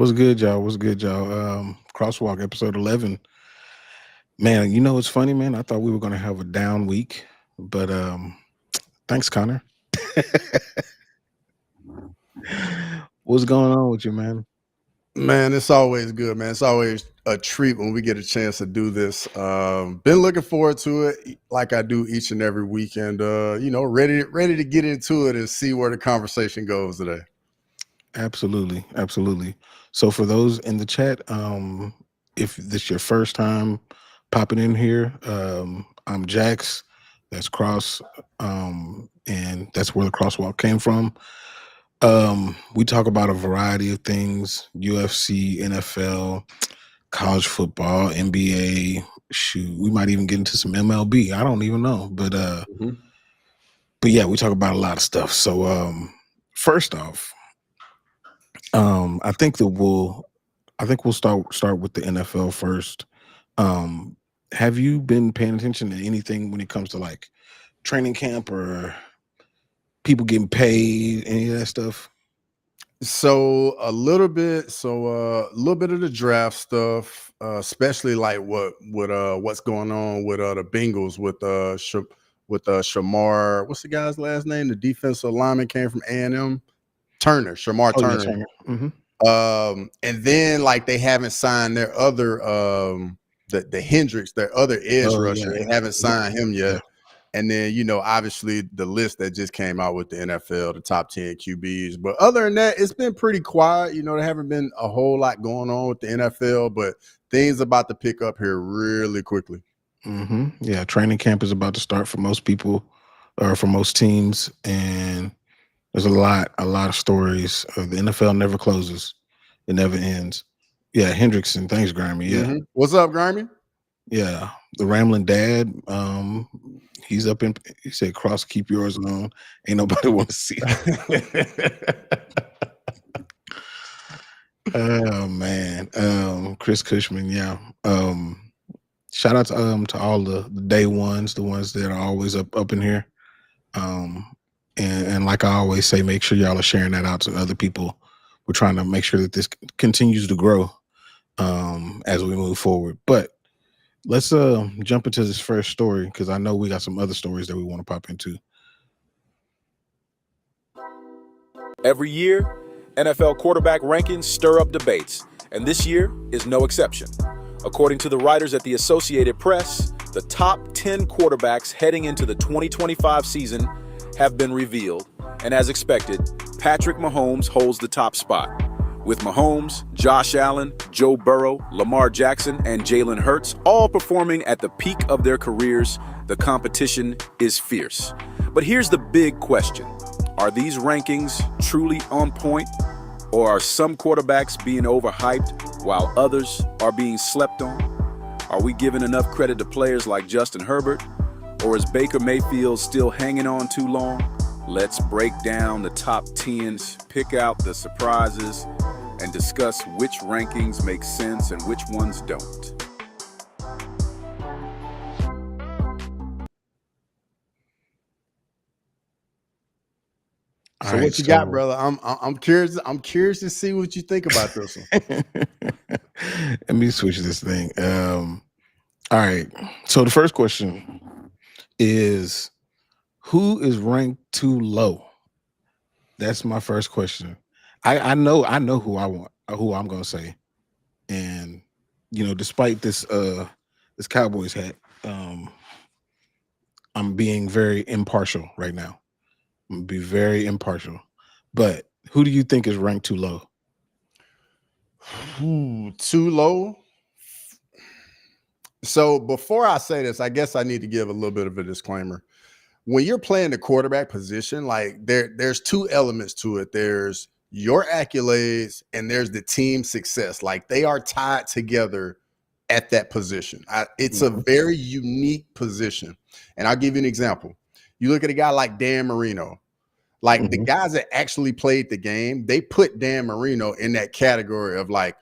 What's good, y'all? What's good, y'all? Crosswalk episode 11. Man, you know what's funny, man? I thought we were gonna have a down week, but thanks, Connor. What's going on with you, man? Man, it's always good, man. It's always a treat when we get a chance to do this. Been looking forward to it, like I do each and every weekend. Ready to get into it and see where the conversation goes today. Absolutely, absolutely. So for those in the chat, if this your first time popping in here, I'm Jax. That's Cross, and that's where the crosswalk came from. We talk about a variety of things: UFC, NFL, college football, NBA. Shoot, we might even get into some MLB. I don't even know, but yeah, we talk about a lot of stuff. So first off, I think we'll start with the NFL first. Have you been paying attention to anything when it comes to like training camp or people getting paid, any of that stuff? So a little bit of the draft stuff, especially like what's going on with the Bengals with Shamar. What's the guy's last name? The defensive lineman came from A&M. Shamar Oh, yeah, Turner. Turner. And then like they haven't signed their other the Hendricks, their other edge rusher. Yeah. They haven't signed him yet. Yeah. And then, obviously the list that just came out with the NFL, the top 10 QBs. But other than that, it's been pretty quiet. There haven't been a whole lot going on with the NFL, but things about to pick up here really quickly. Yeah, training camp is about to start for most people, or for most teams, and there's a lot of stories. The NFL never closes; it never ends. Yeah, Hendrickson, thanks, Grammy. Yeah, What's up, Grammy? Yeah, the Rambling Dad. He's up in. He said, "Cross, keep yours on. Ain't nobody want to see it." Oh man, Chris Cushman. Yeah. Shout out to all the day ones, the ones that are always up in here. And like I always say, make sure y'all are sharing that out to other people. We're trying to make sure that this continues to grow as we move forward. But let's jump into this first story, because I know we got some other stories that we want to pop into. Every year, NFL quarterback rankings stir up debates, and this year is no exception. According to the writers at the Associated Press, the top 10 quarterbacks heading into the 2025 season have been revealed, and as expected, Patrick Mahomes holds the top spot. With Mahomes, Josh Allen, Joe Burrow, Lamar Jackson, and Jalen Hurts all performing at the peak of their careers, the competition is fierce. But here's the big question. Are these rankings truly on point? Or are some quarterbacks being overhyped while others are being slept on? Are we giving enough credit to players like Justin Herbert? Or is Baker Mayfield still hanging on too long? Let's break down the top 10s, pick out the surprises, and discuss which rankings make sense and which ones don't. So what you got, brother? I'm curious. I'm curious to see what you think about this one. Let me switch this thing. All right. So the first question is, who is ranked too low? That's my first question. I know who I'm gonna say. And despite this Cowboys hat, I'm being very impartial right now. I'm gonna be very impartial. But who do you think is ranked too low? Too low? So before I say this, I guess I need to give a little bit of a disclaimer. When you're playing the quarterback position, like there's two elements to it. There's your accolades and there's the team success. Like they are tied together at that position. It's a very unique position. And I'll give you an example. You look at a guy like Dan Marino. Like the guys that actually played the game, they put Dan Marino in that category of like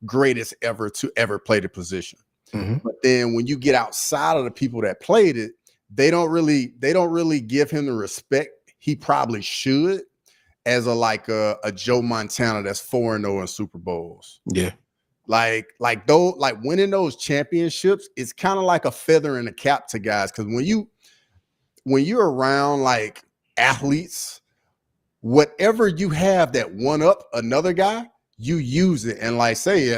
greatest ever to ever play the position. But then when you get outside of the people that played it, they don't really give him the respect he probably should. as a Joe Montana that's 4-0 in Super Bowls. Yeah. Like winning those championships, it's kind of like a feather in the cap to guys. Because when you're around like athletes, whatever you have that one up another guy, you use it and like say,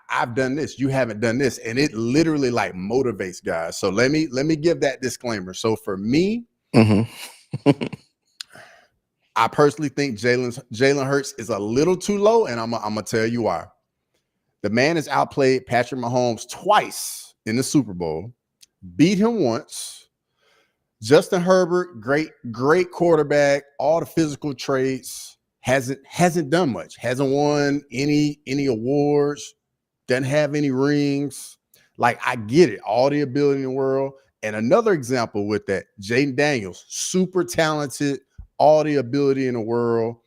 I've done this, you haven't done this, and it literally like motivates guys. So let me give that disclaimer. So for me, I personally think Jalen Hurts is a little too low, and I'm gonna tell you why. The man has outplayed Patrick Mahomes twice in the Super Bowl, beat him once. Justin Herbert, great quarterback, all the physical traits, hasn't done much, hasn't won any awards, doesn't have any rings. Like, I get it, all the ability in the world. And another example with that, Jaden Daniels, super talented, all the ability in the world,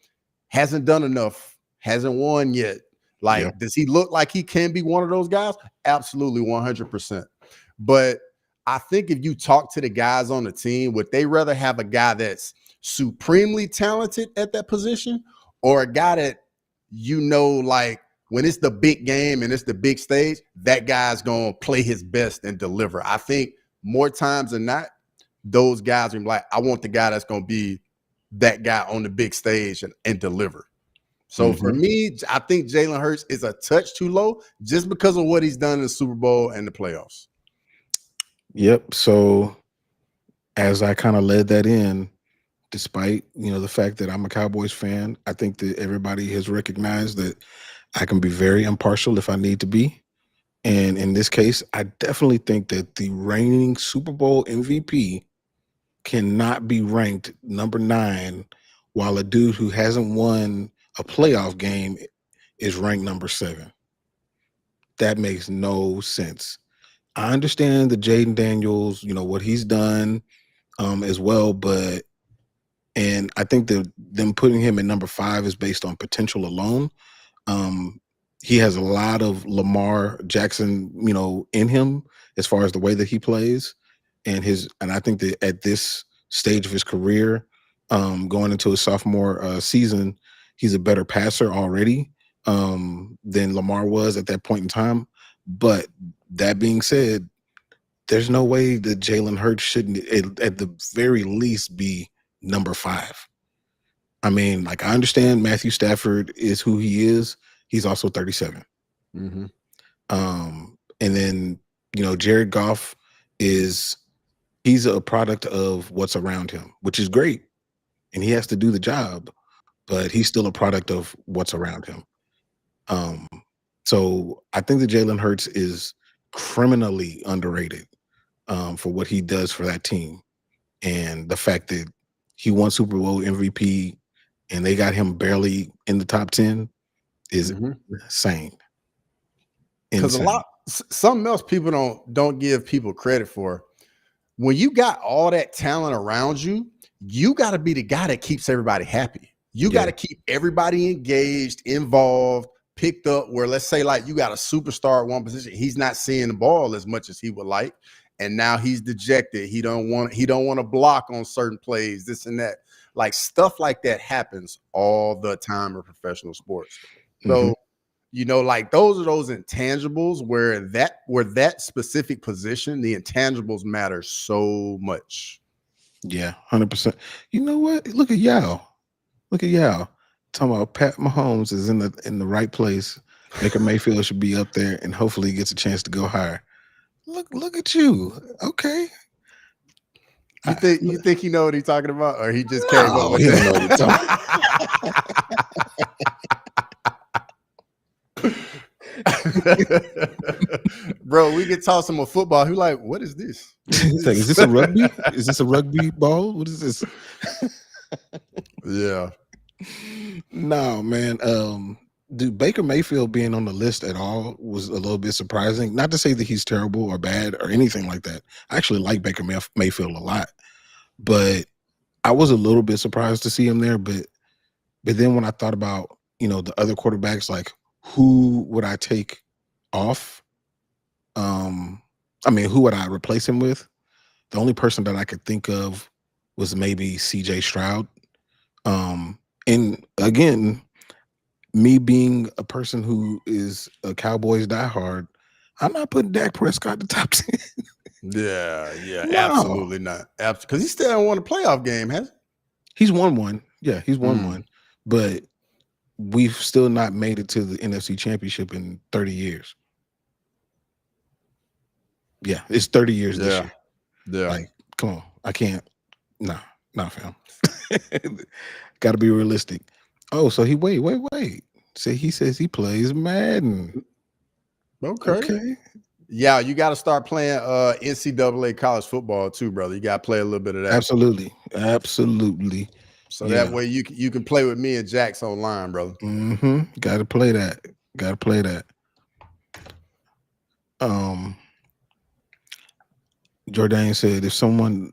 hasn't done enough, hasn't won yet. Like, does he look like he can be one of those guys? Absolutely, 100%. But I think if you talk to the guys on the team, would they rather have a guy that's supremely talented at that position, or a guy that, like when it's the big game and it's the big stage, that guy's going to play his best and deliver? I think more times than not, those guys are like, I want the guy that's going to be that guy on the big stage and deliver. So for me, I think Jalen Hurts is a touch too low just because of what he's done in the Super Bowl and the playoffs. Yep. So as I kind of led that in, despite, the fact that I'm a Cowboys fan, I think that everybody has recognized that I can be very impartial if I need to be. And in this case, I definitely think that the reigning Super Bowl MVP cannot be ranked number 9, while a dude who hasn't won a playoff game is ranked number 7. That makes no sense. I understand the Jaden Daniels, what he's done as well, and I think that them putting him at number 5 is based on potential alone. He has a lot of Lamar Jackson, in him as far as the way that he plays, and I think that at this stage of his career, going into his sophomore season, he's a better passer already than Lamar was at that point in time. But that being said, there's no way that Jalen Hurts shouldn't, at the very least, be number 5. I mean, like, I understand Matthew Stafford is who he is. He's also 37. And then, Jared Goff he's a product of what's around him, which is great. And he has to do the job, but he's still a product of what's around him. So I think that Jalen Hurts is criminally underrated for what he does for that team. And the fact that he won Super Bowl MVP and they got him barely in the top 10 is insane. Because something else people don't give people credit for. When you got all that talent around you, you got to be the guy that keeps everybody happy. You got to keep everybody engaged, involved, picked up, where let's say like you got a superstar at one position, he's not seeing the ball as much as he would like, and now he's dejected. He don't want to block on certain plays, this and that. Like, stuff like that happens all the time in professional sports. So like those are those intangibles where that specific position, the intangibles matter so much. Yeah, 100%. You know what? Look at y'all. Talking about Pat Mahomes is in the right place. Baker Mayfield should be up there, and hopefully he gets a chance to go higher. Look at you. Okay. You think he know what he's talking about, or he just came up with he don't know what he's talking Bro, we could toss him a football. Who like, what is this? Is this a rugby? Is this a rugby ball? What is this? Yeah. No, man. Dude, Baker Mayfield being on the list at all was a little bit surprising. Not to say that he's terrible or bad or anything like that. I actually like Baker Mayfield a lot, but I was a little bit surprised to see him there. But then when I thought about, the other quarterbacks, like, who would I take off? Who would I replace him with? The only person that I could think of was maybe CJ Stroud. And again, me being a person who is a Cowboys diehard, I'm not putting Dak Prescott in the top 10. Yeah, No. absolutely not. Because he still haven't won a playoff game, has He's won one. Yeah, he's won Mm. one. But we've still not made it to the NFC Championship in 30 years. Yeah, it's 30 years this year. Yeah. Like, come on. I can't. Nah, fam. Got to be realistic. Oh, so he wait. So he says he plays Madden. Okay. Yeah, you got to start playing NCAA college football too, brother. You got to play a little bit of that. Absolutely. So that way you can play with me and Jax online, brother. Got to play that. Jordan said if someone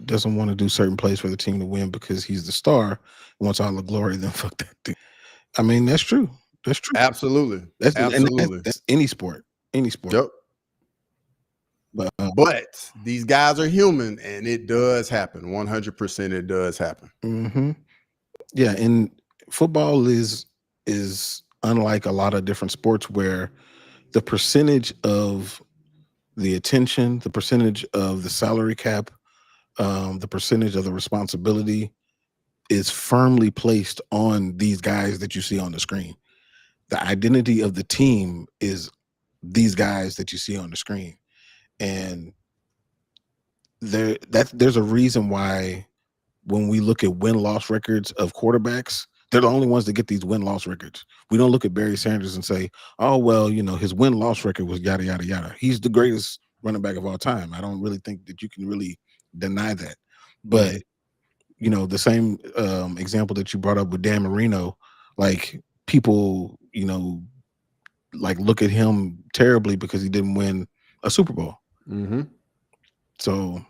doesn't want to do certain plays for the team to win because he's the star, wants all the glory, then fuck that thing. I mean, that's true. Absolutely. That's any sport. Yep. But these guys are human, and it does happen. 100% it does happen. Yeah, and football is unlike a lot of different sports where the percentage of the attention, the percentage of the salary cap, the percentage of the responsibility is firmly placed on these guys that you see on the screen. The identity of the team is these guys that you see on the screen. And there's a reason why when we look at win-loss records of quarterbacks, they're the only ones that get these win-loss records. We don't look at Barry Sanders and say, oh, well, his win-loss record was yada, yada, yada. He's the greatest running back of all time. I don't really think that you can really deny that. But, the same example that you brought up with Dan Marino, like people, like look at him terribly because he didn't win a Super Bowl. So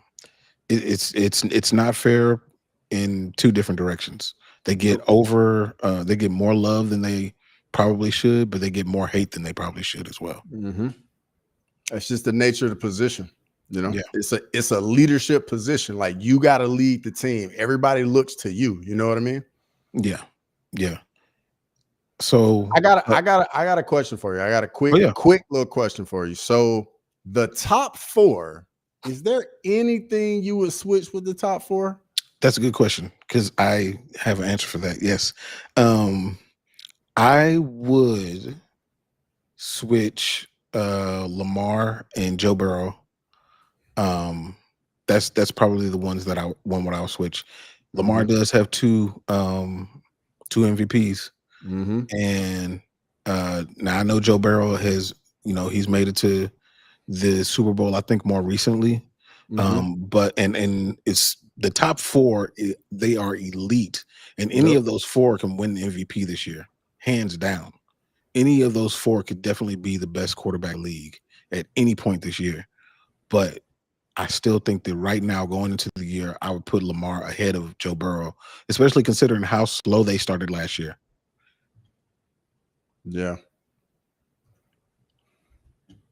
it's not fair in two different directions. They get they get more love than they probably should, but they get more hate than they probably should as well. That's just the nature of the position. Yeah. It's a leadership position. Like you got to lead the team. Everybody looks to you. You know what I mean? Yeah. So I got a question for you. I got a quick little question for you. So the top four, is there anything you would switch with the top four? That's a good question because I have an answer for that. Yes. I would switch Lamar and Joe Burrow. That's probably the ones that I would switch. Lamar does have two MVPs. And now I know Joe Burrow has, he's made it to the Super Bowl, I think more recently. But and it's the top four, they are elite, and any of those four can win the MVP this year, hands down. Any of those four could definitely be the best quarterback league at any point this year. But I still think that right now, going into the year, I would put Lamar ahead of Joe Burrow, especially considering how slow they started last year. Yeah.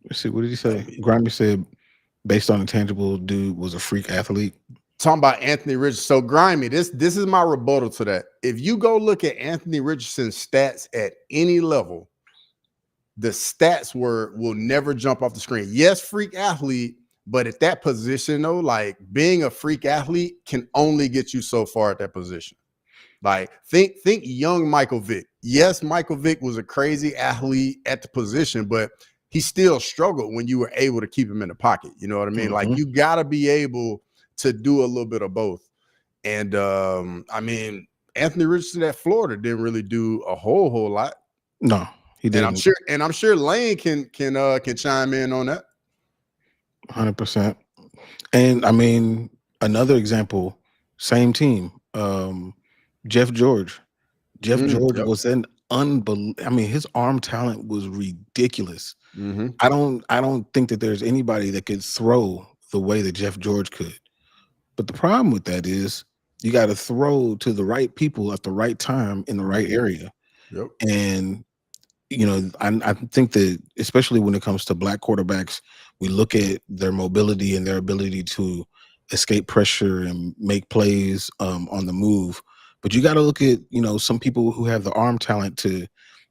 Let's see. What did he say? Grimy said, based on intangible, dude was a freak athlete. Talking about Anthony Richardson. So Grimy, this is my rebuttal to that. If you go look at Anthony Richardson's stats at any level, the stats will never jump off the screen. Yes, freak athlete, but at that position, though, like being a freak athlete can only get you so far at that position. Like think young Michael Vick. Yes, Michael Vick was a crazy athlete at the position, but he still struggled when you were able to keep him in the pocket. You know what I mean? Like you got to be able to do a little bit of both. And I mean, Anthony Richardson at Florida didn't really do a whole lot. No, he didn't. And I'm sure Lane can chime in on that. 100%. And I mean, another example, same team. Jeff George. Jeff George was an unbelievable. I mean, his arm talent was ridiculous. I don't think that there's anybody that could throw the way that Jeff George could. But the problem with that is you got to throw to the right people at the right time in the right area. Yep. And I think that especially when it comes to black quarterbacks, we look at their mobility and their ability to escape pressure and make plays on the move. But you got to look at, some people who have the arm talent to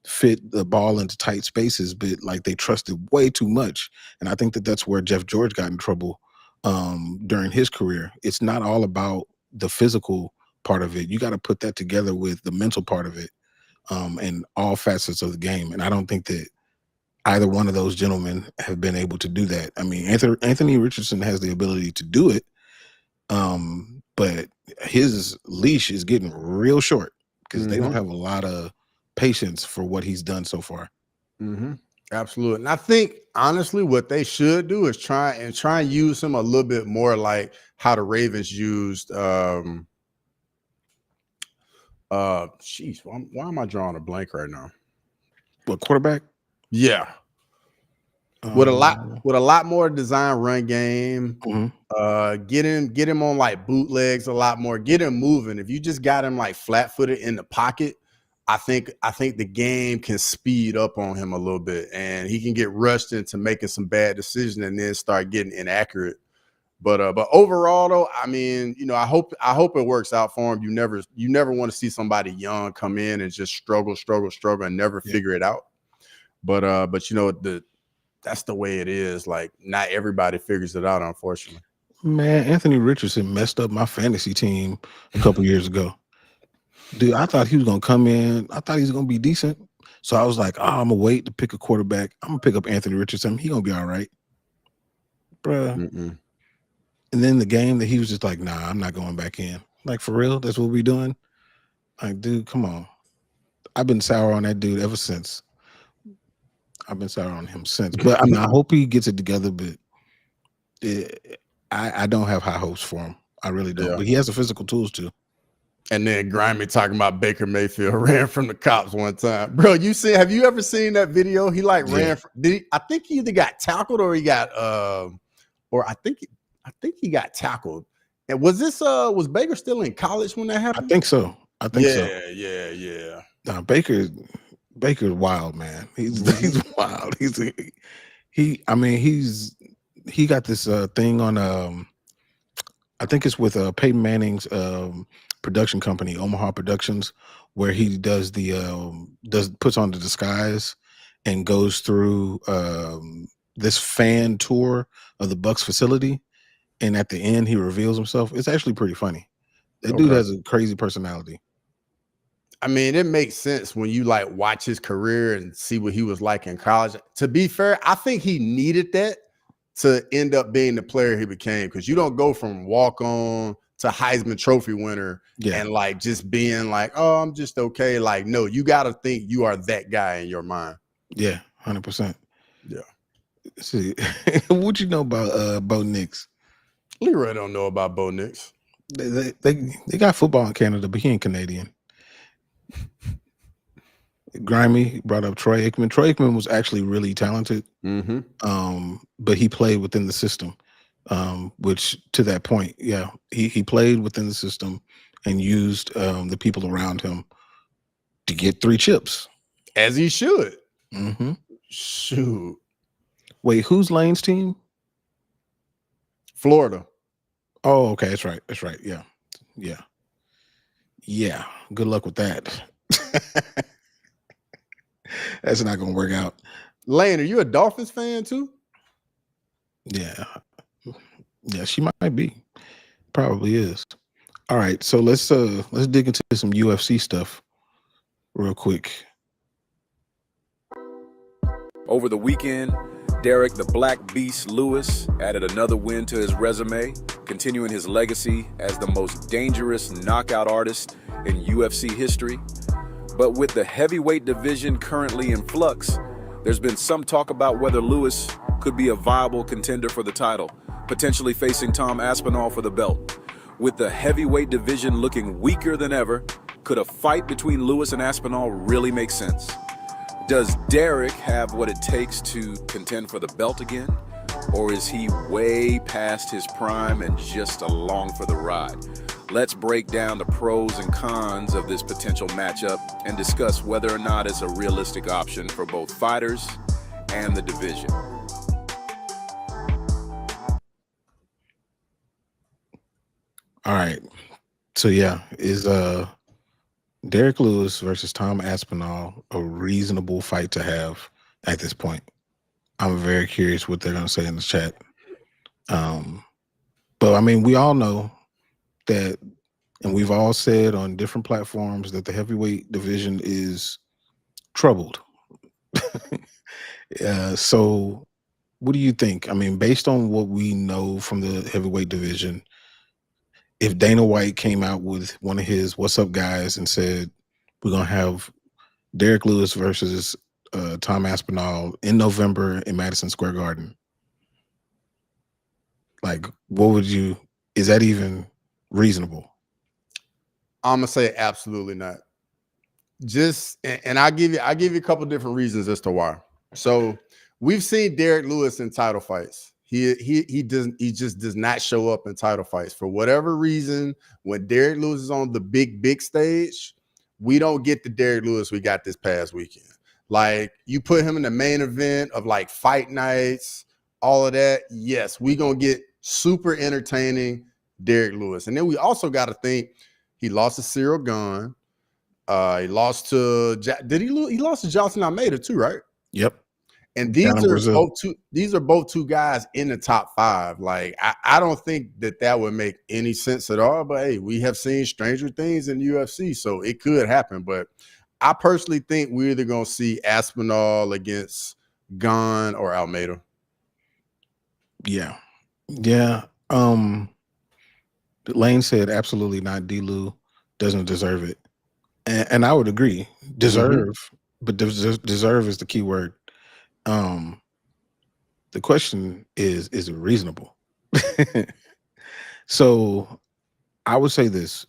fit the ball into tight spaces, but like they trusted way too much. And I think that that's where Jeff George got in trouble during his career. It's not all about the physical part of it. You got to put that together with the mental part of it, and all facets of the game. And I don't think that either one of those gentlemen have been able to do that. I mean, Anthony Richardson has the ability to do it, but his leash is getting real short because they don't have a lot of patience for what he's done so far. Absolutely. And I think honestly what they should do is try and use him a little bit more like how the Ravens used why am I drawing a blank right now? What, quarterback? Yeah. With a lot more design run game. Get him on like bootlegs a lot more, get him moving. If you just got him like flat-footed in the pocket, I think the game can speed up on him a little bit, and he can get rushed into making some bad decisions and then start getting inaccurate. But overall, though, I mean, I hope it works out for him. You never want to see somebody young come in and just struggle and never figure it out. But that's the way it is. Like, not everybody figures it out, unfortunately. Man, Anthony Richardson messed up my fantasy team a couple years ago. Dude, I thought he was going to come in. I thought he was going to be decent. So I was like, I'm going to wait to pick a quarterback. I'm going to pick up Anthony Richardson. He going to be all right. Bruh. And then the game that he was just like, nah, I'm not going back in. Like, for real? That's what we doing? Like, dude, come on. I've been sour on that dude ever since. I've been sour on him since. But I mean, I hope he gets it together, but I don't have high hopes for him. I really don't. Yeah. But he has the physical tools too. And then Grimy talking about Baker Mayfield ran from the cops one time. Bro, have you ever seen that video? He ran from, I think he either got tackled or he got I think he got tackled. And was Baker still in college when that happened? I think so. Yeah. Nah, Baker's wild, man. He's wild. He got this thing on I think it's with Peyton Manning's production company, Omaha Productions, where he does puts on the disguise and goes through this fan tour of the Bucs facility, and at the end he reveals himself. It's actually pretty funny. That dude has a crazy personality. I mean, it makes sense when you like watch his career and see what he was like in college. To be fair, I think he needed that to end up being the player he became, because you don't go from walk-on to Heisman Trophy winner and like just being like, oh, I'm just okay. Like, no, you got to think you are that guy in your mind. Yeah, 100%. Yeah. See, what you know about Bo Nix? Leroy don't know about Bo Nix. They got football in Canada, but he ain't Canadian. Grimy brought up Troy Aikman. Troy Aikman was actually really talented, but he played within the system, which to that point, he played within the system and used the people around him to get 3 chips. As he should. Shoot. Wait, who's Lane's team? Florida. Oh, okay. That's right. Yeah. Good luck with that. That's not gonna work out. Lane, are you a Dolphins fan too? Yeah, she might be. Probably is. All right, so let's dig into some UFC stuff real quick. Over the weekend, Derrick the Black Beast Lewis added another win to his resume, continuing his legacy as the most dangerous knockout artist in UFC history. But with the heavyweight division currently in flux, there's been some talk about whether Lewis could be a viable contender for the title, potentially facing Tom Aspinall for the belt. With the heavyweight division looking weaker than ever, could a fight between Lewis and Aspinall really make sense? Does Derrick have what it takes to contend for the belt again? Or is he way past his prime and just along for the ride? Let's break down the pros and cons of this potential matchup and discuss whether or not it's a realistic option for both fighters and the division. All right. So is Derrick Lewis versus Tom Aspinall, a reasonable fight to have at this point. I'm very curious what they're going to say in the chat. But I mean, we all know that, and we've all said on different platforms that the heavyweight division is troubled. So what do you think? I mean, based on what we know from the heavyweight division, if Dana White came out with one of his "What's up, guys" and said we're gonna have Derrick Lewis versus Tom Aspinall in November in Madison Square Garden, like, what would you? Is that even reasonable? I'm gonna say absolutely not. And I'll give you a couple different reasons as to why. So we've seen Derrick Lewis in title fights. He just does not show up in title fights for whatever reason. When Derrick Lewis is on the big stage, we don't get the Derrick Lewis we got this past weekend. Like, you put him in the main event of like fight nights, all of that. Yes, we gonna get super entertaining Derrick Lewis. And then we also got to think he lost to Cyril Gane. He lost to he lost to Johnson Almeida too, right? Yep. And these are both two guys in the top 5. Like, I don't think that would make any sense at all. But hey, we have seen stranger things in the UFC, so it could happen. But I personally think we're either gonna see Aspinall against Gane or Almeida. Yeah. Lane said absolutely not. D-Lou doesn't deserve it. And I would agree. Deserve, but deserve is the key word. The question is it reasonable? So I would say this: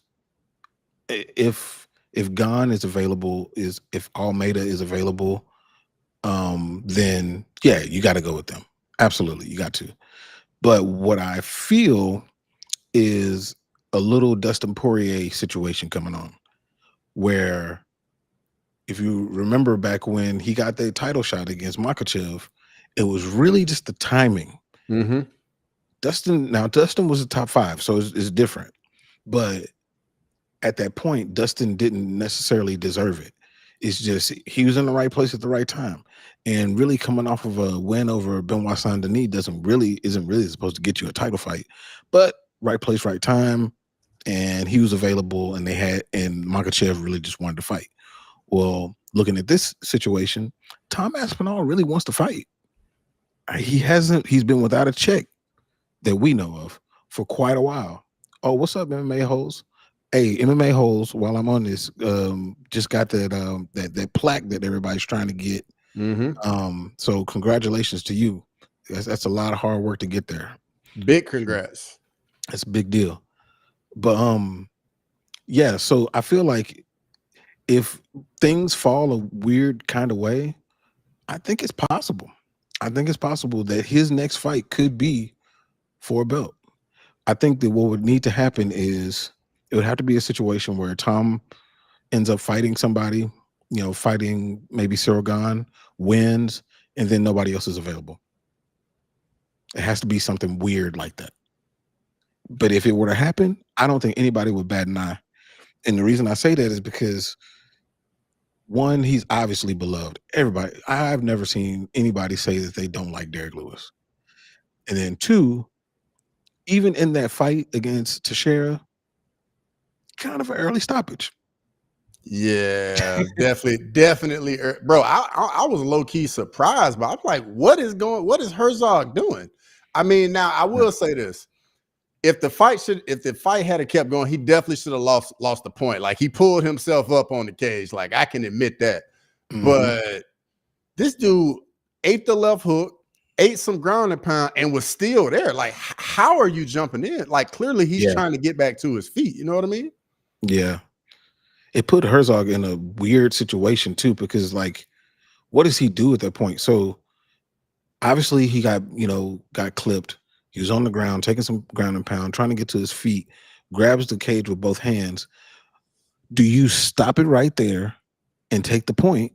if Gane is available, if Almeida is available, then yeah, you got to go with them. Absolutely, you got to. But what I feel is a little Dustin Poirier situation coming on, where, if you remember back when he got that title shot against Makhachev, it was really just the timing. Dustin was a top 5, so it's different. But at that point, Dustin didn't necessarily deserve it. It's just he was in the right place at the right time. And really coming off of a win over Benoit Saint-Denis isn't really supposed to get you a title fight. But right place, right time, and he was available, and Makhachev really just wanted to fight. Well, looking at this situation, Tom Aspinall really wants to fight. He's been without a check that we know of for quite a while. Oh, what's up, MMA hoes? Hey, MMA hoes, while I'm on this, just got that plaque that everybody's trying to get. So congratulations to you. That's a lot of hard work to get there. Big congrats. That's a big deal. But yeah, so I feel like if things fall a weird kind of way, I think it's possible. I think it's possible that his next fight could be for a belt. I think that what would need to happen is it would have to be a situation where Tom ends up fighting somebody, fighting maybe Cyril Gane, wins, and then nobody else is available. It has to be something weird like that. But if it were to happen, I don't think anybody would bat an eye. And the reason I say that is because, one, he's obviously beloved. I've never seen anybody say that they don't like Derrick Lewis. And then two, even in that fight against Teixeira, kind of an early stoppage. Yeah, definitely. Bro, I was low-key surprised, but I'm like, what is Herzog doing? I mean, now I will say this. If the fight had kept going, he definitely should have lost the point. Like, he pulled himself up on the cage. Like, I can admit that. But this dude ate the left hook, ate some ground and pound, and was still there. Like, how are you jumping in? Like, clearly he's trying to get back to his feet. You know what I mean? Yeah. It put Herzog in a weird situation too, because, like, what does he do at that point? So obviously he got clipped. He was on the ground, taking some ground and pound, trying to get to his feet, grabs the cage with both hands. Do you stop it right there and take the point?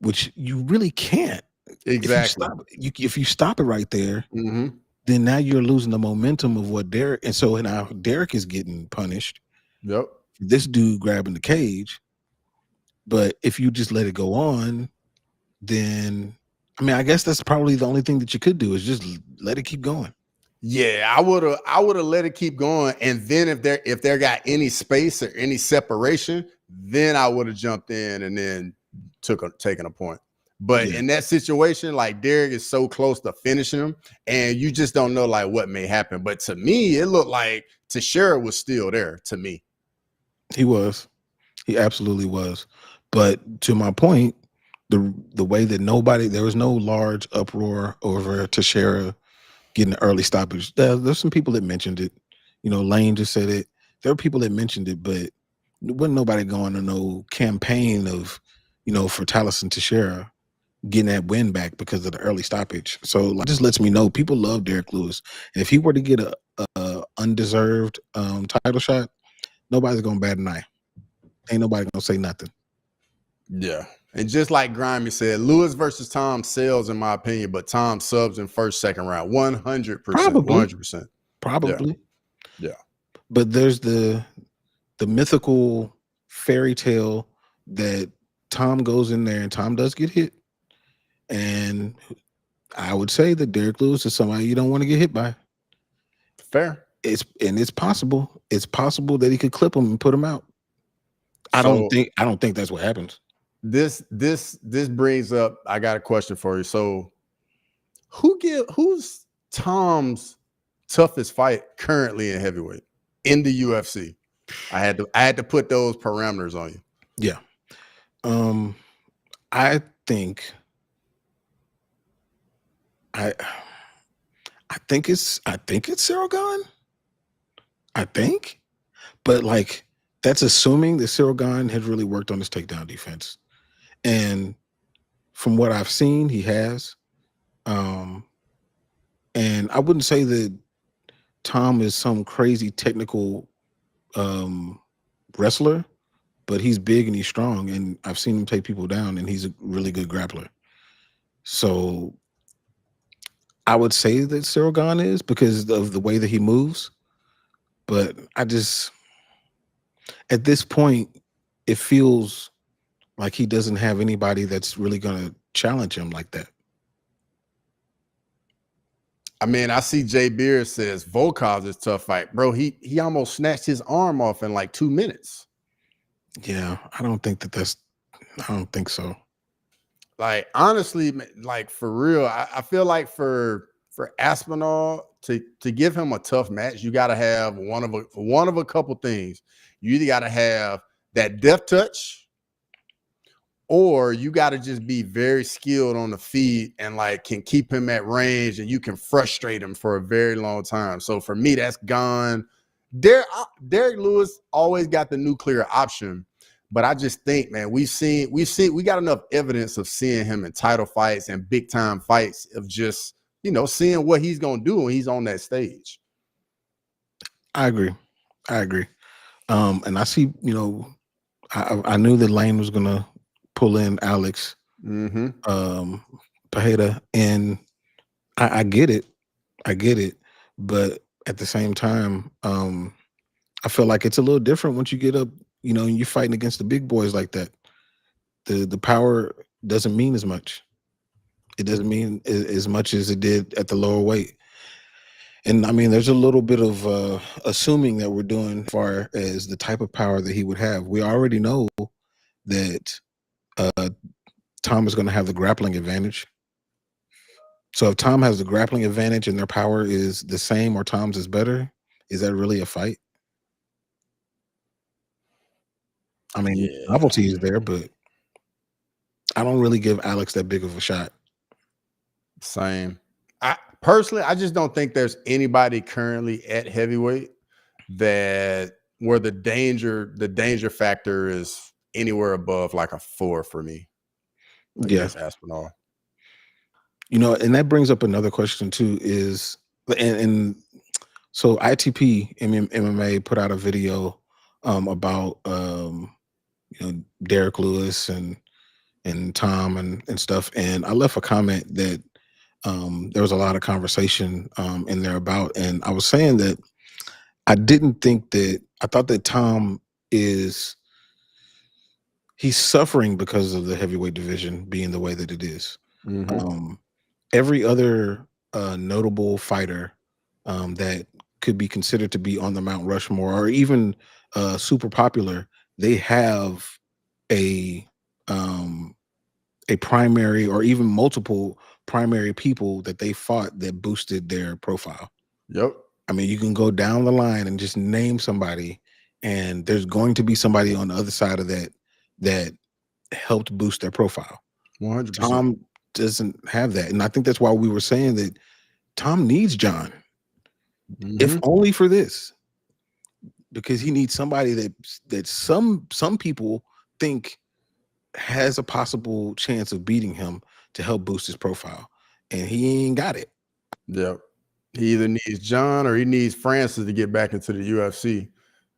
Which you really can't. Exactly. If you stop it right there, then now you're losing the momentum of what Derrick. And so now Derrick is getting punished this dude grabbing the cage. But if you just let it go on, then I mean, I guess that's probably the only thing that you could do is just let it keep going. Yeah, I would have let it keep going, and then if there got any space or any separation, then I would have jumped in and then taken a point. But in that situation, like Derrick is so close to finishing him, and you just don't know like what may happen. But to me, it looked like Teixeira was still there. To me, he absolutely was. But to my point, the way that there was no large uproar over Teixeira getting an early stoppage. There's some people that mentioned it. Lane just said it. There were people that mentioned it, but wasn't nobody going to no campaign of, for Taliesin Teixeira getting that win back because of the early stoppage. So like, just lets me know people love Derrick Lewis. And if he were to get a undeserved title shot, nobody's gonna bat an eye. Ain't nobody gonna say nothing. Yeah. And just like Grimy said, Lewis versus Tom sells, in my opinion, but Tom subs in first, second round. 100%. Probably. 100%. Probably. Yeah. But there's the mythical fairy tale that Tom goes in there and Tom does get hit. And I would say that Derrick Lewis is somebody you don't want to get hit by. Fair. It's possible. It's possible that he could clip him and put him out. I don't think that's what happens. This brings up, I got a question for you. So who's Tom's toughest fight currently in heavyweight in the UFC? I had to put those parameters on you. Yeah. I think it's Cyril Gane. I think. But like that's assuming that Cyril Gane has really worked on his takedown defense. And from what I've seen, he has. And I wouldn't say that Tom is some crazy technical wrestler, but he's big and he's strong. And I've seen him take people down, and he's a really good grappler. So I would say that Cyril Gane is because of the way that he moves. But at this point, it feels like he doesn't have anybody that's really going to challenge him like that. I mean, I see Jay Beard says Volkov's is tough fight. Bro, he almost snatched his arm off in like 2 minutes. Yeah, I don't think so. Like, honestly, like for real, I feel like for Aspinall to give him a tough match, you got to have one of a couple things. You either got to have that deft touch, or you got to just be very skilled on the feet and like can keep him at range, and you can frustrate him for a very long time. So for me, that's gone. Derrick Lewis always got the nuclear option, but I just think, man, we got enough evidence of seeing him in title fights and big time fights of just, seeing what he's gonna do when he's on that stage. I agree. And I see, I knew that Lane was gonna pull in Alex Pereira, and I get it, but at the same time, I feel like it's a little different once you get up, and you're fighting against the big boys like that. The power doesn't mean as much. It doesn't mean as much as it did at the lower weight. And I mean, there's a little bit of assuming that we're doing as far as the type of power that he would have. We already know that Tom is going to have the grappling advantage. So if Tom has the grappling advantage and their power is the same or Tom's is better, is that really a fight? I mean, novelty is there, but I don't really give Alex that big of a shot. Same. Personally, I just don't think there's anybody currently at heavyweight where the danger factor is anywhere above like a 4 for me. Yes, Aspinall. And that brings up another question too. Is and so ITP MMA put out a video about Derrick Lewis and Tom and stuff, and I left a comment that there was a lot of conversation in there about, and I was saying that I thought that Tom is he's suffering because of the heavyweight division being the way that it is. Every other notable fighter that could be considered to be on the Mount Rushmore or even super popular, they have a primary or even multiple primary people that they fought that boosted their profile. Yep. I mean, you can go down the line and just name somebody, and there's going to be somebody on the other side of that helped boost their profile. 100%. Tom doesn't have that, and I think that's why we were saying that Tom needs John, if only for this, because he needs somebody that some people think has a possible chance of beating him to help boost his profile, and he ain't got it. Yep. He either needs John or he needs Francis to get back into the UFC.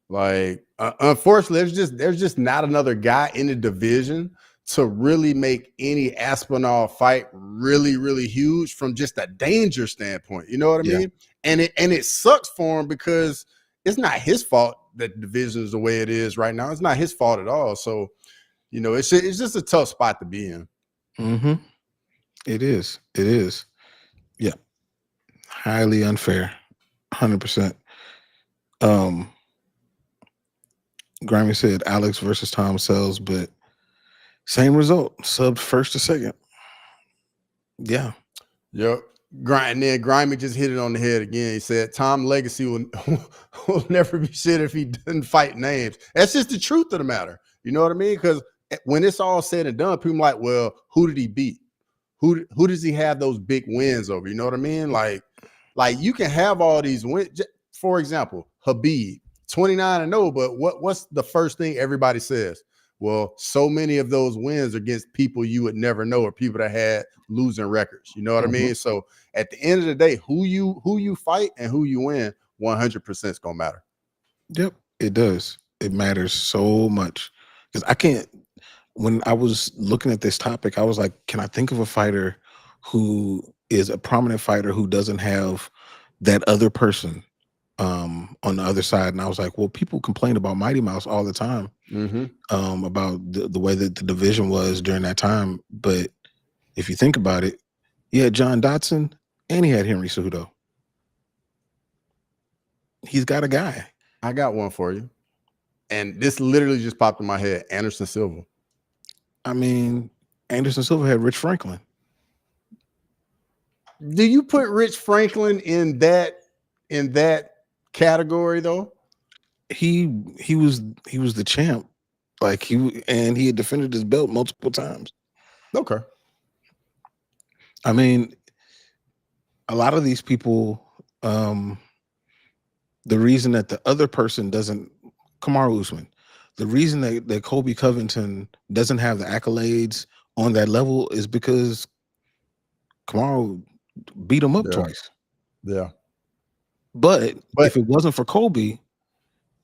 Like, unfortunately, there's just not another guy in the division to really make any Aspinall fight really, really huge from just a danger standpoint. You know what I mean? And it sucks for him because it's not his fault that the division is the way it is right now. It's not his fault at all. So, you know, it's just a tough spot to be in. It is. It is. Yeah. Highly unfair. 100%. Grammy said Alex versus Tom sells, but same result. Subbed first to second. Yeah. Yep. And then Grimy just hit it on the head again. He said Tom legacy will never be shit if he doesn't fight names. That's just the truth of the matter. You know what I mean? Because when it's all said and done, people are like, well, who did he beat? Who does he have those big wins over? You know what I mean? Like you can have all these wins. For example, Habib, 29-0, but what's the first thing everybody says? Well, so many of those wins against people you would never know or people that had losing records. You know what I mean? So at the end of the day, who you fight and who you win, 100% is gonna matter. Yep, it does. It matters so much. Because I can't, when I was looking at this topic, I was like, can I think of a fighter who is a prominent fighter who doesn't have that other person on the other side? And I was like, well, people complain about Mighty Mouse all the time, about the way that the division was during that time. But if you think about it, he had John Dotson and he had Henry Cejudo. He's got a guy. I got one for you. And this literally just popped in my head. Anderson Silva. I mean, Anderson Silva had Rich Franklin. Do you put Rich Franklin in that category though? He was the champ. Like he had defended his belt multiple times. Okay. I mean, a lot of these people, the reason that the other person doesn't, Kamaru Usman, the reason that Colby Covington doesn't have the accolades on that level is because Kamaru beat him up twice. Yeah. But if it wasn't for Colby,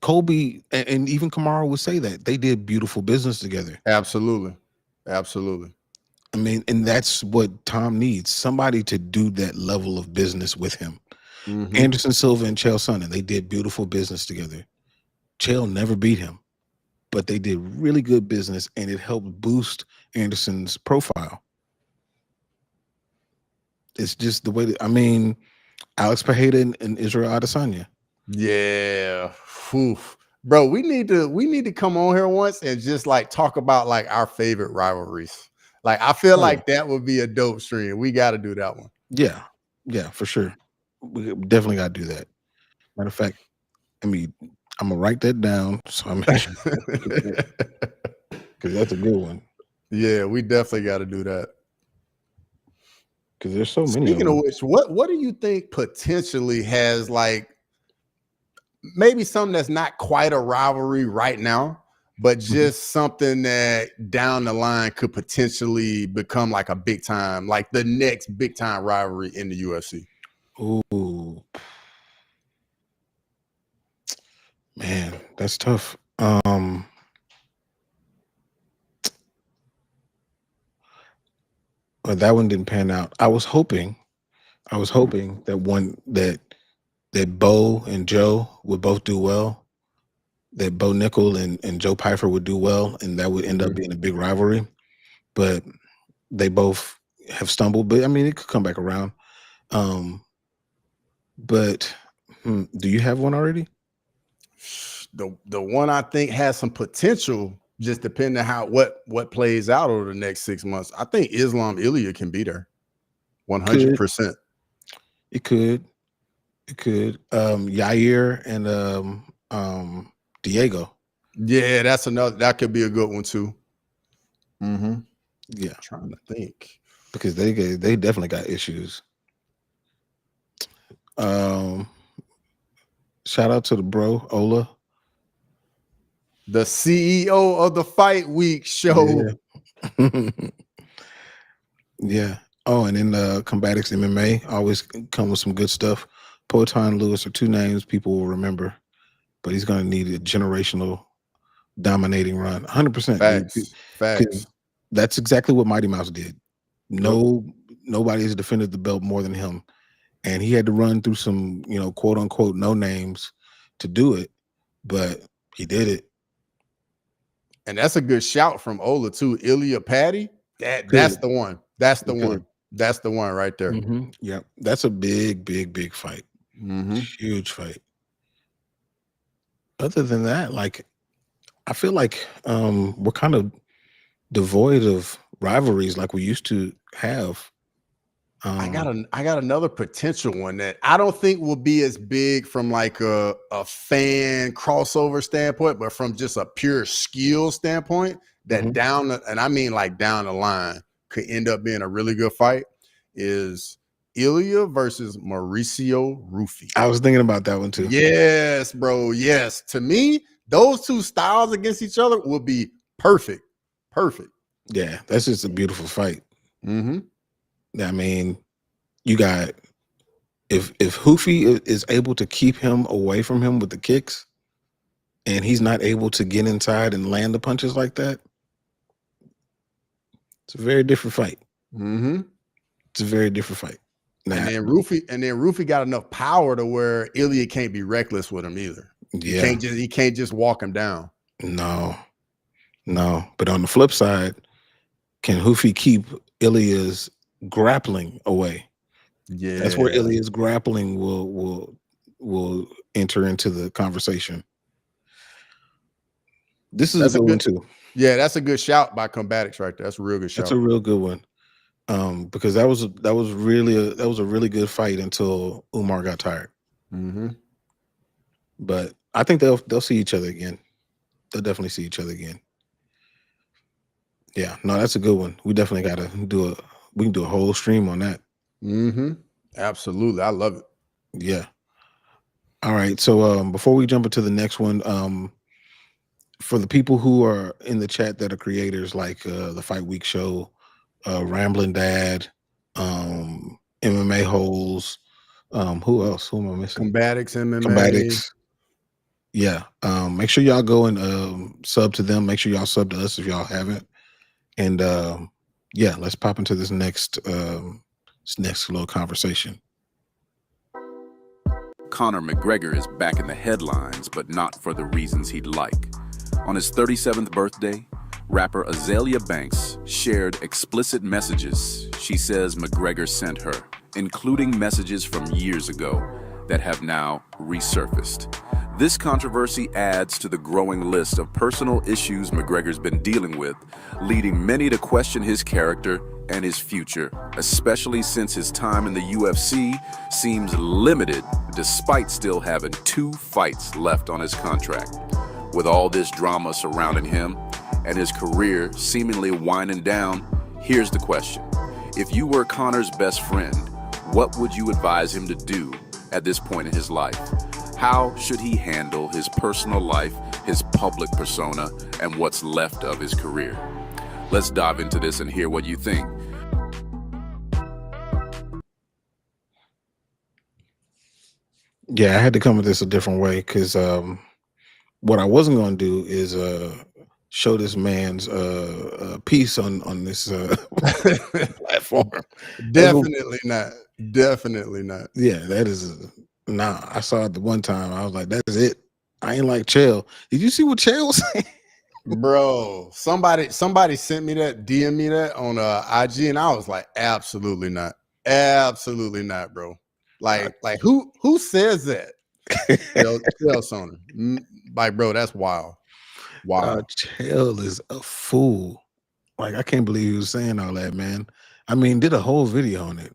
and even Kamaru would say that they did beautiful business together. Absolutely. I mean, and that's what Tom needs, somebody to do that level of business with him. Anderson Silva and Chael Sonnen, they did beautiful business together. Chael never beat him, but they did really good business, and it helped boost Anderson's profile. It's just the way that, I mean, Alex Pereira and Israel Adesanya. Yeah. Oof. Bro, we need to come on here once and just like talk about like our favorite rivalries. Like I feel like that would be a dope stream. We got to do that one. Yeah, for sure. We definitely got to do that. Matter of fact, I mean, I'm gonna write that down so I'm because that's a good one. Yeah, we definitely got to do that. Because there's so many. Speaking of which, what do you think potentially has like maybe something that's not quite a rivalry right now, but just something that down the line could potentially become like a big time, like the next big time rivalry in the UFC? Ooh, man, that's tough. But that one didn't pan out. I was hoping that Bo and Joe would both do well. that Bo Nickel and Joe Pyfer would do well, and that would end up being a big rivalry. But they both have stumbled. But I mean, it could come back around. But do you have one already? The one I think has some potential, just depending on what plays out over the next 6 months. I think Islam Ilya can be there, 100%. It could. Yair and Diego. Yeah, that could be a good one too. Yeah, I'm trying to think, because they definitely got issues. Shout out to the bro Ola, the CEO of the Fight Week show. Yeah. Oh, and then Combatics MMA always come with some good stuff. Poton Lewis are two names people will remember, but he's going to need a generational dominating run. 100%. Facts. That's exactly what Mighty Mouse did. Nobody has defended the belt more than him. And he had to run through some, quote unquote, no names to do it, but he did it. And that's a good shout from Ola too. Ilya Patty. That's the one. That's the one. That's the one right there. Yeah. That's a big fight. Huge fight. Other than that, I feel like we're kind of devoid of rivalries like we used to have. I got another potential one that I don't think will be as big from like a fan crossover standpoint, but from just a pure skill standpoint, that down the line could end up being a really good fight, is Ilya versus Mauricio Rufy. I was thinking about that one too. Yes, bro. Yes. To me, those two styles against each other would be perfect. Yeah, that's just a beautiful fight. I mean, you got if Hoofy is able to keep him away from him with the kicks, and he's not able to get inside and land the punches like that, it's a very different fight. It's a very different fight. Now, and then Rufy got enough power to where Ilya can't be reckless with him either. Yeah, he can't just walk him down. No. But on the flip side, can Hoofy keep Ilya's grappling away? Yeah, that's where Ilya's grappling will enter into the conversation. This is a good one too. Yeah, that's a good shout by Combatics right there. That's a real good shout. That's a real good one. Because that was a really good fight until Umar got tired. But I think they'll see each other again. They'll definitely see each other again. Yeah, no, that's a good one. We definitely got to we can do a whole stream on that. Absolutely. I love it. Yeah. All right. So before we jump into the next one, for the people who are in the chat that are creators like the Fight Week show, Ramblin' Dad, MMA Holes, who else? Who am I missing? Combatics MMA. Combatics. Yeah. Make sure y'all go and sub to them. Make sure y'all sub to us if y'all haven't. And yeah, let's pop into this next little conversation. Conor McGregor is back in the headlines, but not for the reasons he'd like. On his 37th birthday, rapper Azealia Banks shared explicit messages she says McGregor sent her, including messages from years ago that have now resurfaced. This controversy adds to the growing list of personal issues McGregor's been dealing with, leading many to question his character and his future, especially since his time in the UFC seems limited despite still having 2 fights left on his contract. With all this drama surrounding him and his career seemingly winding down, here's the question. If you were Conor's best friend, what would you advise him to do at this point in his life? How should he handle his personal life, his public persona, and what's left of his career? Let's dive into this and hear what you think. Yeah, I had to come at this a different way because what I wasn't going to do is show this man's piece on this platform. Definitely not. Definitely not. Yeah, that is nah. I saw it the one time. I was like, that is it. I ain't like Chael. Did you see what Chael was saying? Bro, somebody sent me that, DM me that on IG, and I was like, absolutely not, bro. Like who says that? Chael Sonnen. Like, bro, that's wild. Wow. Chael is a fool. Like, I can't believe he was saying all that, man. I mean, did a whole video on it.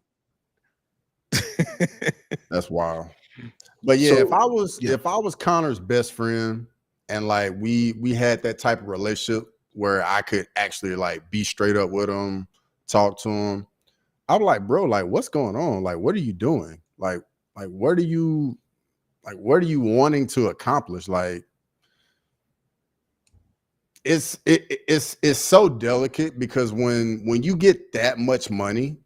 That's wild. But yeah, So, if I was Connor's best friend, and like we had that type of relationship where I could actually like be straight up with him, talk to him, I'm like, bro, like, what's going on? Like, what are you doing? Like what are you wanting to accomplish? Like, it's so delicate, because when you get that much money,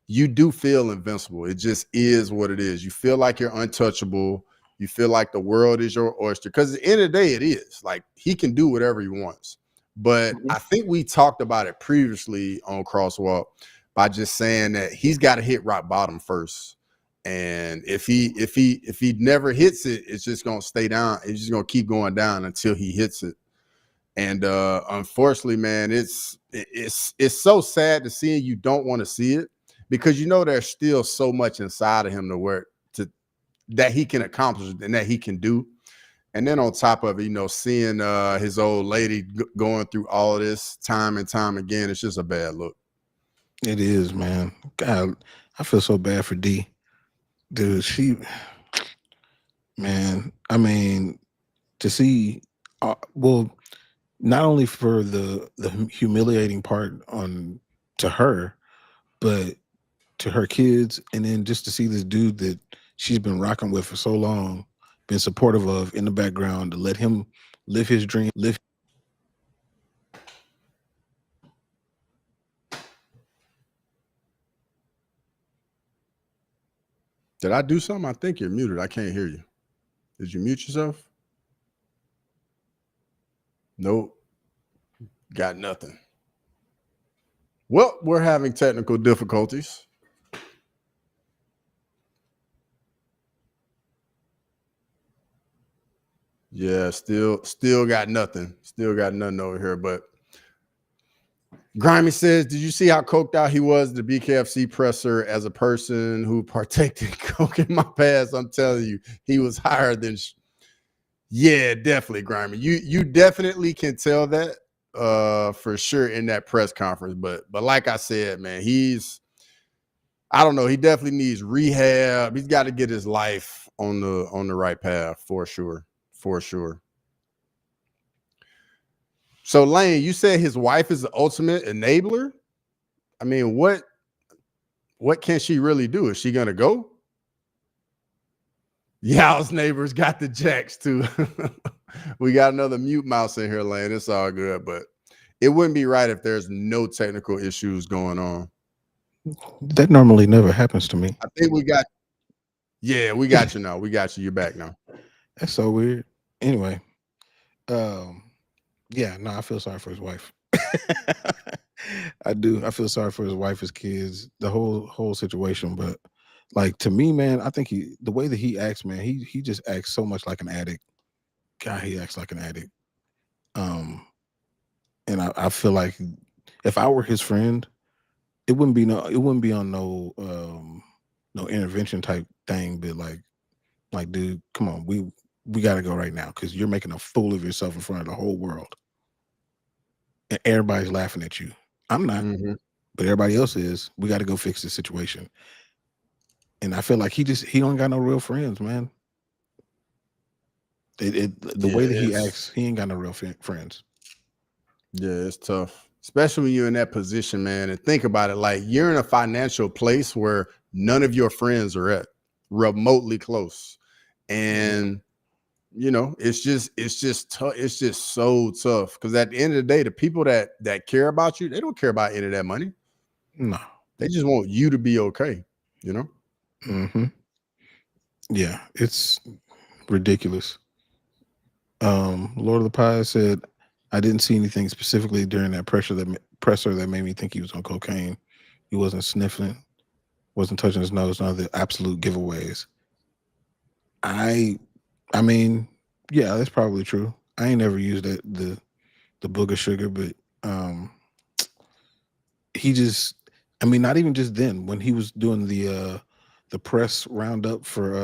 you do feel invincible. It just is what it is. You feel like you're untouchable. You feel like the world is your oyster, because at the end of the day, it is. Like, he can do whatever he wants. But I think we talked about it previously on Crosswalk by just saying that he's got to hit rock bottom first. And if he never hits it, it's just gonna stay down. It's just gonna keep going down until he hits it. And unfortunately, man, it's so sad to see, and you don't want to see it, because you know there's still so much inside of him that he can accomplish and that he can do. And then on top of it, you know, seeing his old lady going through all of this time and time again, it's just a bad look. it is, man. God, I feel so bad for D. Dude, man, I mean, to see, well, not only for the humiliating part to her, but to her kids, and then just to see this dude that she's been rocking with for so long, been supportive of in the background, to let him live his dream, Did I do something? I think you're muted. I can't hear you. Did you mute yourself? Nope. Got nothing. Well, we're having technical difficulties. Yeah, still got nothing. Still got nothing over here. But Grimy says, did you see how coked out he was, the BKFC presser, as a person who partaked in coke in my past? I'm telling you, he was higher than yeah, definitely, Grimy. You definitely can tell that for sure in that press conference. But like I said, man, I don't know, he definitely needs rehab. He's got to get his life on the right path for sure. For sure. So Lane, you said his wife is the ultimate enabler. I mean, what can she really do? Is she gonna go? Y'all's neighbors got the jacks too. We got another mute mouse in here, Lane. It's all good, but it wouldn't be right if there's no technical issues going on. That normally never happens to me. I think we got we got you now. We got you. You're back now. That's so weird. Anyway, yeah, no, I feel sorry for his wife. I do. I feel sorry for his wife, his kids, the whole situation. But like, to me, man, I think the way that he acts, man, he just acts so much like an addict. God, he acts like an addict. And I feel like if I were his friend, it wouldn't be on no intervention type thing, but like, dude, come on, we got to go right now, because you're making a fool of yourself in front of the whole world, and everybody's laughing at you. I'm not, but everybody else is. We got to go fix this situation. And I feel like he don't got no real friends, man. The way that he acts, he ain't got no real friends. Yeah, it's tough, especially when you're in that position, man. And think about it, like, you're in a financial place where none of your friends are at, remotely close. And you know, it's just tough. It's just so tough, because at the end of the day, the people that care about you, they don't care about any of that money. No, they just want you to be okay. You know. Yeah, it's ridiculous. Lord of the Pies said, I didn't see anything specifically during that presser that made me think he was on cocaine. He wasn't sniffing, wasn't touching his nose, none of the absolute giveaways. I mean, Yeah, that's probably true. I ain't never used the booger sugar, but um he just, I mean, not even just then, when he was doing the press roundup for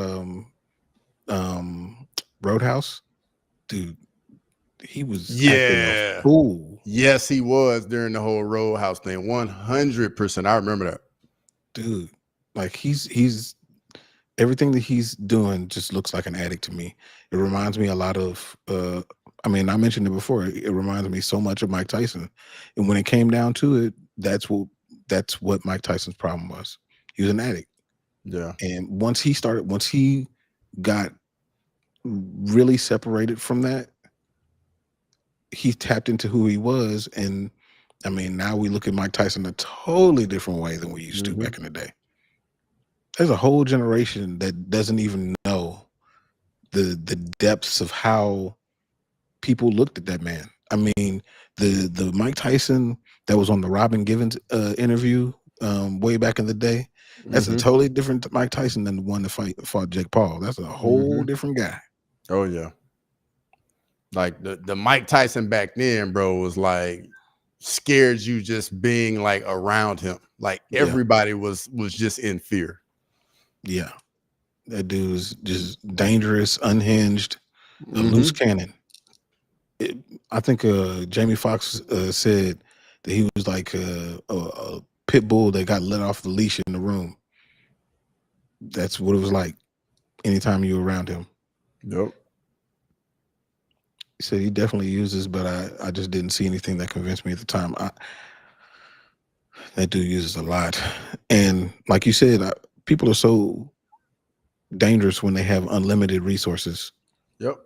um Roadhouse, dude, he was acting a Yeah. fool. Yes, he was during the whole Roadhouse thing. 100%. I remember that. Dude, like he's everything that he's doing just looks like an addict to me. It reminds me a lot of I mean, I mentioned it before. It reminds me so much of Mike Tyson. And when it came down to it, that's what Mike Tyson's problem was. He was an addict. Yeah. And once he got really separated from that, he tapped into who he was. And I mean, now we look at Mike Tyson a totally different way than we used to Mhm. back in the day. There's a whole generation that doesn't even know the depths of how people looked at that man. I mean, the Mike Tyson that was on the Robin Givens interview way back in the day, that's a Mhm. totally different Mike Tyson than the one that fought Jake Paul. That's a whole Mhm. different guy. Oh yeah. Like the Mike Tyson back then, bro, was like scared you just being like around him. Like Yeah, everybody was just in fear. yeah. That dude's just dangerous, unhinged, a loose Mhm. cannon. It, I think Jamie Foxx said that he was like a pit bull that got let off the leash in the room. That's what it was like anytime you were around him. Yep. He said he definitely uses, but I just didn't see anything that convinced me at the time. That dude uses a lot. And like you said, people are so dangerous when they have unlimited resources. Yep.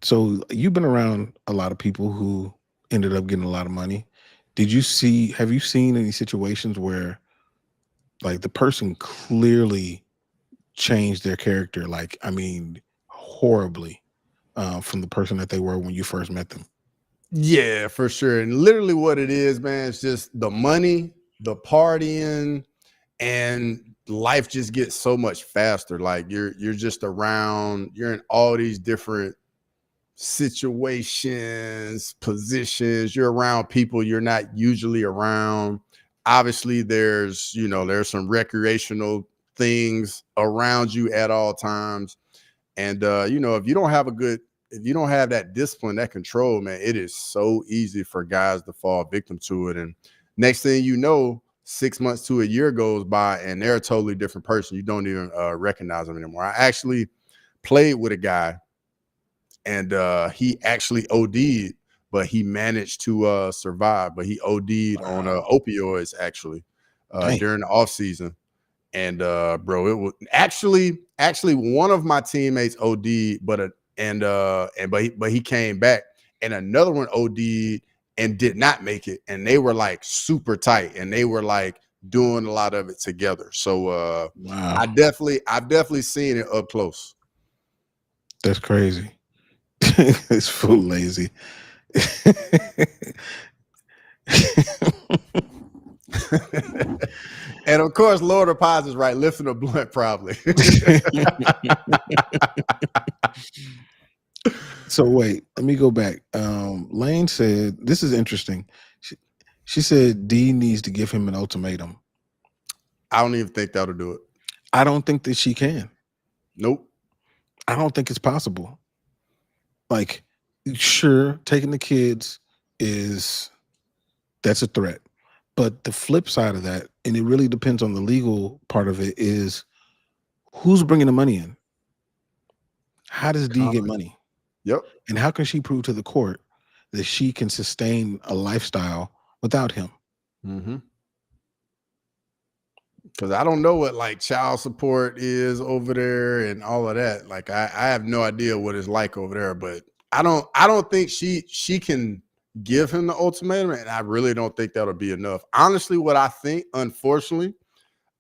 So you've been around a lot of people who ended up getting a lot of money. Have you seen any situations where like the person clearly changed their character, like, I mean, horribly, from the person that they were when you first met them? Yeah, for sure. And literally what it is, man, it's just the money, the partying, and life just gets so much faster. Like you're just around, you're in all these different situations, positions, you're around people you're not usually around. Obviously, there's some recreational things around you at all times. And if you don't have that discipline, that control, man, it is so easy for guys to fall victim to it. And next thing you know, 6 months to a year goes by and they're a totally different person. You don't even recognize them anymore. I actually played with a guy and he actually OD'd, but he managed to survive. But he OD'd on Wow. opioids actually Dang. during the off season. And bro, it was actually one of my teammates OD'd, but he came back, and another one OD'd and did not make it, and they were like super tight, and they were like doing a lot of it together. So Wow. I've definitely seen it up close. That's crazy. It's full lazy. And of course, Lord of Pies is right, lifting a blunt probably. So wait, let me go back. Lane said, this is interesting. She said D needs to give him an ultimatum. I don't even think that'll do it. I don't think that she can. Nope. I don't think it's possible. Like, sure, taking the kids that's a threat. But the flip side of that, and it really depends on the legal part of it, is who's bringing the money in? How does D get money? Yep. And how can she prove to the court that she can sustain a lifestyle without him? Mm-hmm. Because I don't know what like child support is over there and all of that. Like I have no idea what it's like over there, but I don't think she can give him the ultimatum, and I really don't think that'll be enough. Honestly, what I think, unfortunately,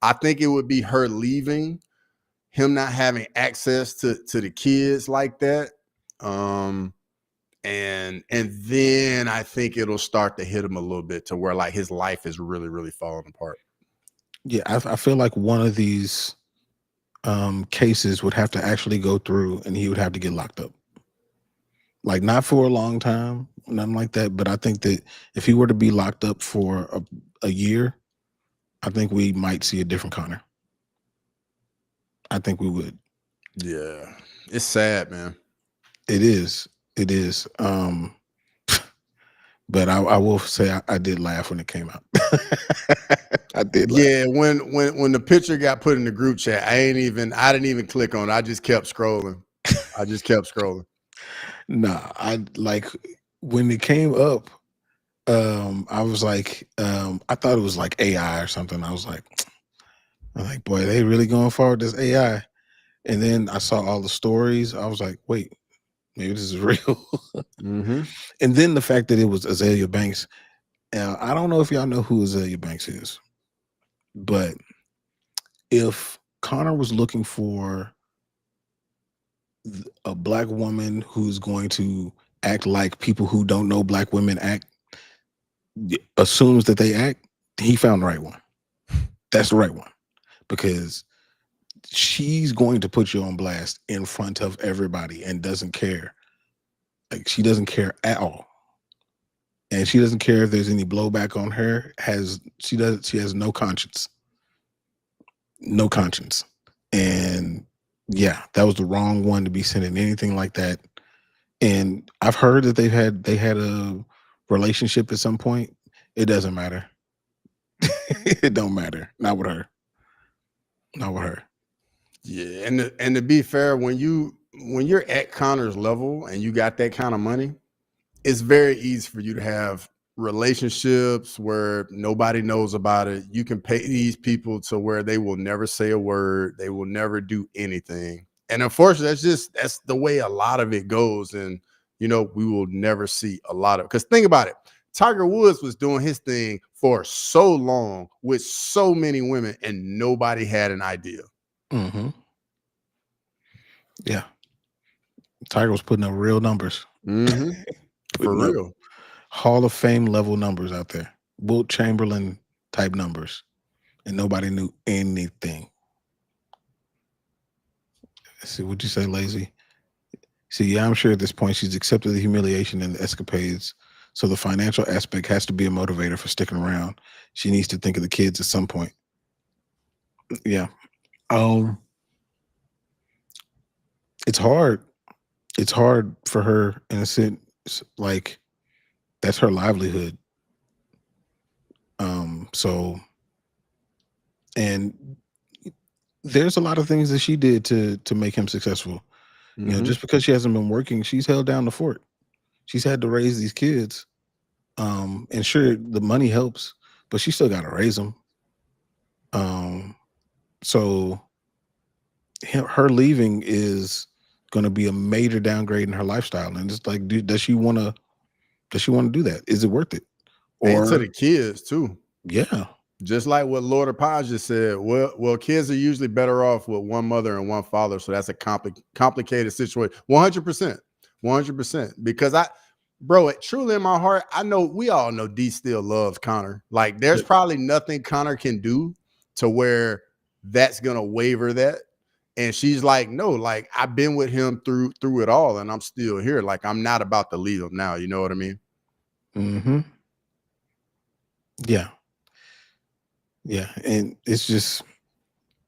I think it would be her leaving, him not having access to the kids like that. And then I think it'll start to hit him a little bit to where like his life is really, really falling apart. Yeah, I feel like one of these cases would have to actually go through, and he would have to get locked up. Like, not for a long time, nothing like that. But I think that if he were to be locked up for a year, I think we might see a different Connor. I think we would. Yeah, it's sad, man. It is. It is. But I will say I did laugh when it came out. I did laugh. Yeah, when the picture got put in the group chat, I didn't even click on it. I just kept scrolling. Nah, I like when it came up, I was like, I thought it was like AI or something. I'm like, boy, they really going forward this AI. And then I saw all the stories. I was like, wait, maybe this is real. Mm-hmm. And then the fact that it was Azalea Banks. I don't know if y'all know who Azalea Banks is, but if Connor was looking for a black woman who's going to act like people who don't know black women act, assumes that they act, he found the right one. That's the right one, because she's going to put you on blast in front of everybody and doesn't care. Like, she doesn't care at all. And she doesn't care if there's any blowback on her. She has no conscience. No conscience. And yeah, that was the wrong one to be sending anything like that. And I've heard that they had a relationship at some point. It doesn't matter. It don't matter. Not with her. Not with her. Yeah, and to be fair, when you're at Connor's level and you got that kind of money, it's very easy for you to have relationships where nobody knows about it. You can pay these people to where they will never say a word. They will never do anything. And unfortunately, that's the way a lot of it goes. And, we will never see a lot of, because think about it. Tiger Woods was doing his thing for so long with so many women and nobody had an idea. Mm-hmm. Yeah. Tiger was putting up real numbers. Mm-hmm. For real. Hall of Fame level numbers out there. Wilt Chamberlain type numbers. And nobody knew anything. Let's see, what'd you say, Lazy? See, yeah, I'm sure at this point she's accepted the humiliation and the escapades. So the financial aspect has to be a motivator for sticking around. She needs to think of the kids at some point. Yeah. It's hard. It's hard for her in a sense, like, that's her livelihood. So, and there's a lot of things that she did to make him successful. Mm-hmm. Just because she hasn't been working, she's held down the fort. She's had to raise these kids. And sure, the money helps, but she still got to raise them. So her leaving is going to be a major downgrade in her lifestyle. And it's like, does she want to do that? Is it worth it? And to the kids too. Yeah. Just like what Lord of Paz just said, well, kids are usually better off with one mother and one father. So that's a complicated situation. 100%. Because truly in my heart, we all know D still loves Connor. Like, there's probably nothing Connor can do to where that's going to waver that. And she's like, no, like, I've been with him through it all and I'm still here. Like, I'm not about to leave him now. You know what I mean? Mm-hmm. Yeah. Yeah. And it's just,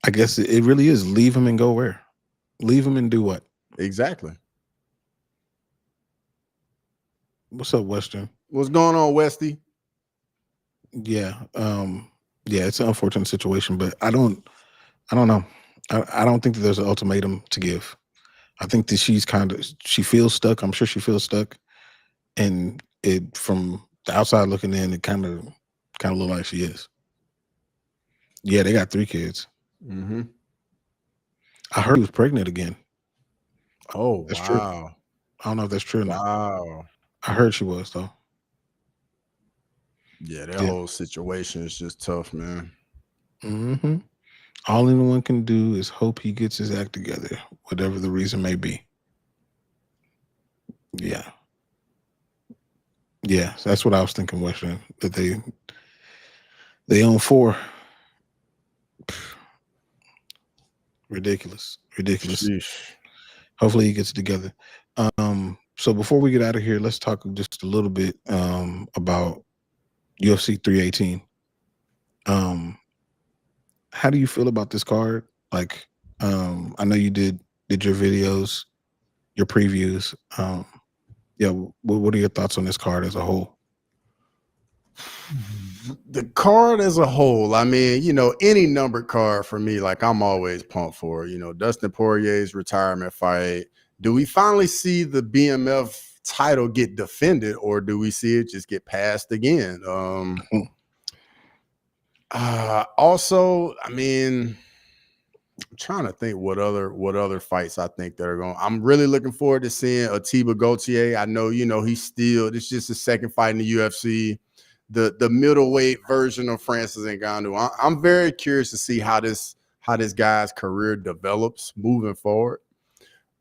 I guess it really is leave him and go where? Leave him and do what? Exactly. What's up, Western? What's going on, Westy? Yeah. Yeah, it's an unfortunate situation, but I don't know. I don't think that there's an ultimatum to give. I think that she feels stuck. I'm sure she feels stuck. And it, from the outside looking in, it kind of look like she is. Yeah, they got 3 kids. Mm-hmm. I heard she was pregnant again. Oh, that's wow. True. I don't know if that's true or not. Wow. I heard she was, though. Yeah, that whole situation is just tough, man. Mm-hmm. All anyone can do is hope he gets his act together, whatever the reason may be. Yeah. Yeah, so that's what I was thinking, Western, that they own 4. Ridiculous. Ridiculous. Sheesh. Hopefully he gets it together. So before we get out of here, let's talk just a little bit about UFC 318. How do you feel about this card? Like, I know you did your videos, your previews. Yeah, what are your thoughts on this card as a whole? The card as a whole, I mean, you know, any numbered card for me, like I'm always pumped for. You know, Dustin Poirier's retirement fight. Do we finally see the BMF title get defended, or do we see it just get passed again? Also, I mean, I'm trying to think what other fights I think that are going. I'm really looking forward to seeing Atiba Gauthier. I know, you know, it's just his second fight in the UFC. The middleweight version of Francis Ngannou. I'm very curious to see how this guy's career develops moving forward.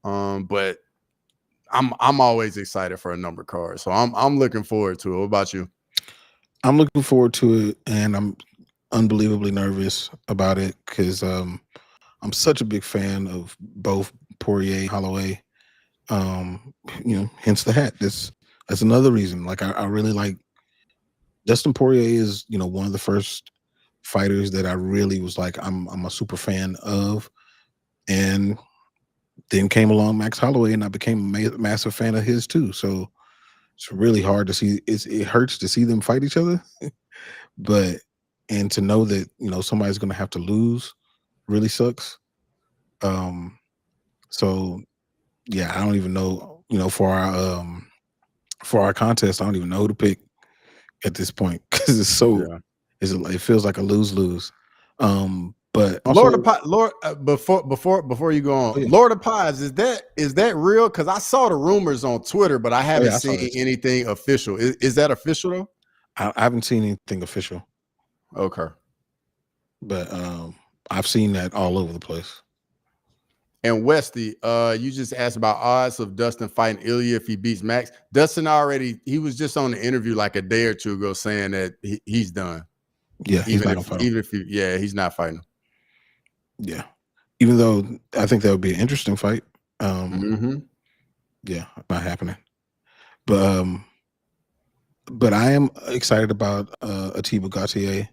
But I'm always excited for a number card, so I'm looking forward to it. What about you? I'm looking forward to it, and I'm unbelievably nervous about it because I'm such a big fan of both Poirier and Holloway. You know, hence the hat. That's another reason. Like I really like Dustin Poirier is, you know, one of the first fighters that I really was like, I'm a super fan of. And then came along Max Holloway, and I became a massive fan of his too. So it's really hard to see. It hurts to see them fight each other, and to know that, you know, somebody's going to have to lose really sucks. So yeah, I don't even know, you know, for our contest, I don't even know who to pick at this point because it's so it feels like a lose-lose. But also, Lord of Pies, before you go on, Lord of Pies, is that real? Because I saw the rumors on Twitter, but I haven't seen anything official. Is that official though? I haven't seen anything official. Okay, but I've seen that all over the place. And Westy, you just asked about odds of Dustin fighting Ilya if he beats Max. Dustin he was just on the interview like a day or two ago saying that he's done. Yeah, he's not fighting. Yeah, even though I think that would be an interesting fight. Yeah, not happening. But I am excited about Atiba Gauthier.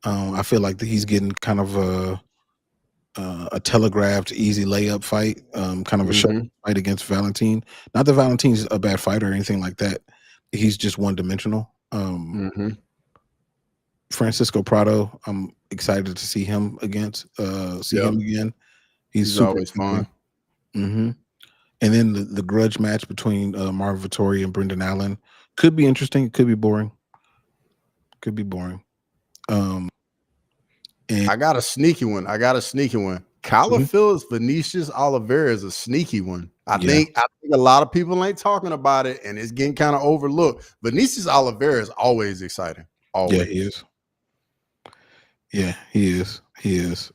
I feel like he's getting kind of a telegraphed easy layup fight, kind of a short fight against Valentin. Not that Valentin's a bad fighter or anything like that. He's just one-dimensional. Francisco Prado, I'm excited to see him him again. He's always fun. And then the grudge match between Marvin Vettori and Brendan Allen could be interesting. It could be boring. And I got a sneaky one. Kyler Phillips, Vinicius Oliveira is a sneaky one. I think a lot of people ain't talking about it, and it's getting kind of overlooked. Vinicius Oliveira is always exciting. Always. Yeah, he is. Yeah, he is.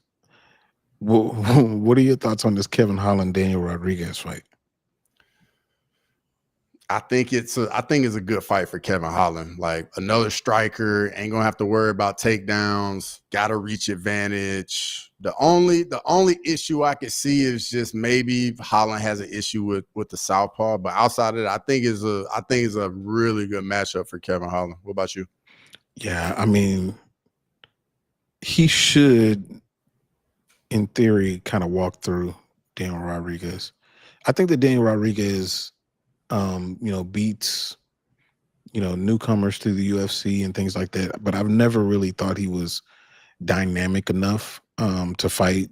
What are your thoughts on this Kevin Holland Daniel Rodriguez fight? I think it's a good fight for Kevin Holland. Like another striker, ain't gonna have to worry about takedowns, got a reach advantage. The only issue I could see is just maybe Holland has an issue with the southpaw, but outside of that, I think it's a really good matchup for Kevin Holland. What about you? Yeah, I mean, he should, in theory, kind of walk through Daniel Rodriguez. I think that Daniel Rodriguez beats, newcomers to the UFC and things like that. But I've never really thought he was dynamic enough to fight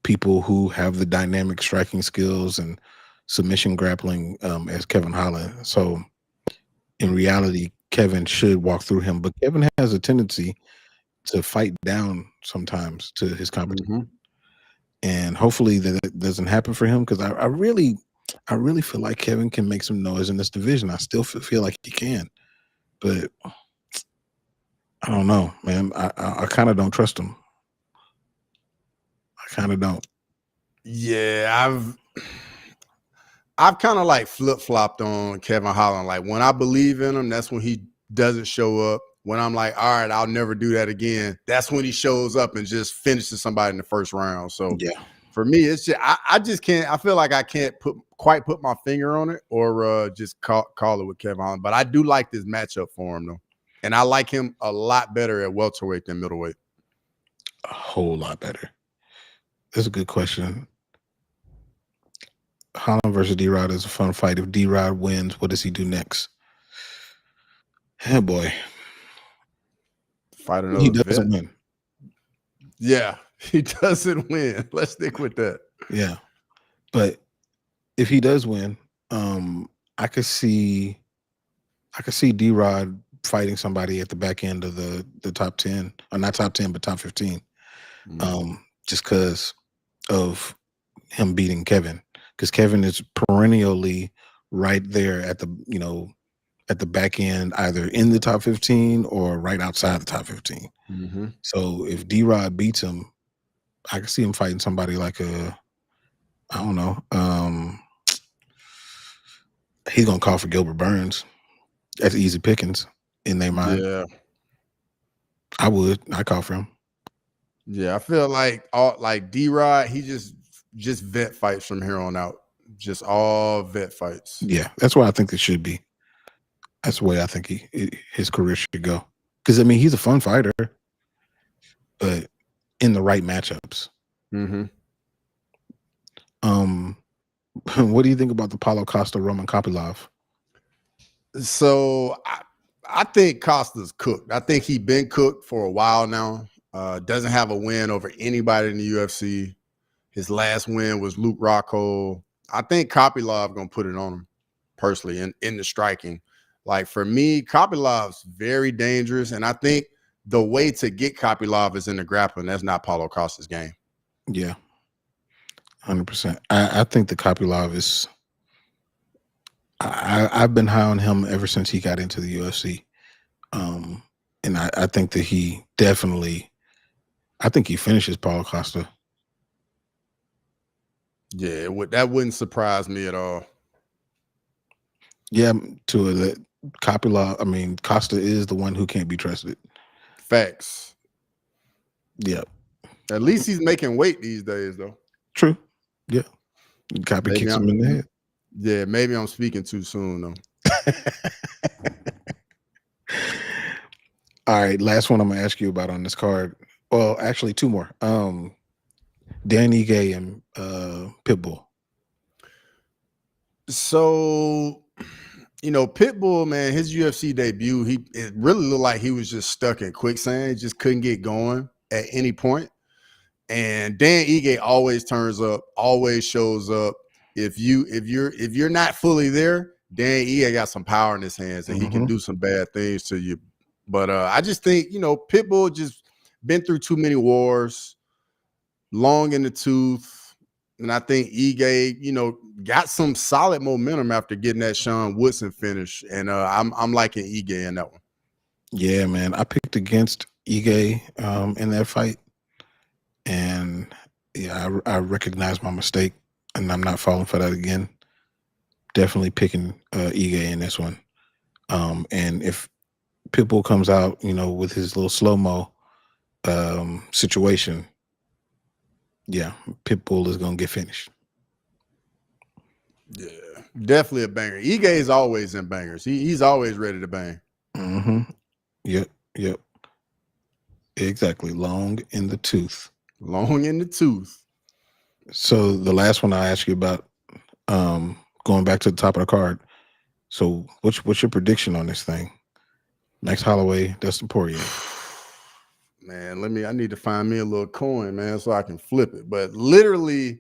people who have the dynamic striking skills and submission grappling as Kevin Holland. So in reality, Kevin should walk through him. But Kevin has a tendency to fight down sometimes to his competition. And hopefully that doesn't happen for him, because I really feel like Kevin can make some noise in this division. I still feel like he can, but I don't know, man. I kind of don't trust him. I kind of don't. Yeah, I've kind of like flip-flopped on Kevin Holland. Like when I believe in him, that's when he doesn't show up. When I'm like, all right, I'll never do that again, that's when he shows up and just finishes somebody in the first round. So yeah, For me, it's just I just can't. I feel like I can't quite put my finger on it or just call it with Kevin Holland. But I do like this matchup for him though, and I like him a lot better at welterweight than middleweight. A whole lot better. That's a good question. Holland versus D-Rod is a fun fight. If D-Rod wins, what does he do next? Oh boy, Fight another he doesn't vet. win. Yeah, he doesn't win. Let's stick with that. Yeah, but if he does win, I could see D-Rod fighting somebody at the back end of the top 10, or not top 10, but top 15. Just because of him beating Kevin, because Kevin is perennially right there at the at the back end, either in the top 15 or right outside the top 15. So if D-Rod beats him, I can see him fighting somebody like I don't know. He's gonna call for Gilbert Burns. That's easy pickings in their mind. Yeah, I'd call for him. yeah. I feel like D-Rod, he just vet fights from here on out. Just all vet fights. Yeah, that's why I think it should be. That's the way I think his career should go. Because I mean, he's a fun fighter, but in the right matchups. What do you think about the Paulo Costa Roman Kopylov? So I think Costa's cooked. I think he's been cooked for a while now. Doesn't have a win over anybody in the UFC. His last win was Luke Rockhold. I think Kopylov gonna put it on him personally in the striking. Like for me, Kopylov's very dangerous, and I think the way to get Kopylov is in the grappling. That's not Paulo Costa's game. Yeah, 100%. I think the Kopylov is. I've been high on him ever since he got into the UFC, and I think that he definitely. I think he finishes Paulo Costa. Yeah, that wouldn't surprise me at all. Yeah, to that Kopylov. I mean, Costa is the one who can't be trusted. Facts. Yeah. At least he's making weight these days, though. True. Yeah. Copy kicks him in the head. Yeah, maybe I'm speaking too soon, though. All right, last one I'm gonna ask you about on this card. Well, actually, two more. Dan Ige and Pitbull. So, Pitbull, man, his UFC debut, it really looked like he was just stuck in quicksand. He just couldn't get going at any point. And Dan Ige always turns up, always shows up. If you're not fully there, Dan Ige got some power in his hands, and he can do some bad things to you. But I just think, Pitbull just been through too many wars, long in the tooth. And I think Ige, got some solid momentum after getting that Sean Woodson finish. And I'm liking Ige in that one. Yeah, man. I picked against Ige in that fight. And yeah, I recognize my mistake, and I'm not falling for that again. Definitely picking Ige in this one. And if Pitbull comes out, with his little slow-mo situation, yeah, Pitbull is gonna get finished. Yeah, definitely a banger. Ige is always in bangers. He's always ready to bang. Yep. Exactly. Long in the tooth. Long in the tooth. So the last one I asked you about, going back to the top of the card. So what's your prediction on this thing? Max Holloway, Dustin Poirier. Man, I need to find me a little coin, man, so I can flip it. But literally,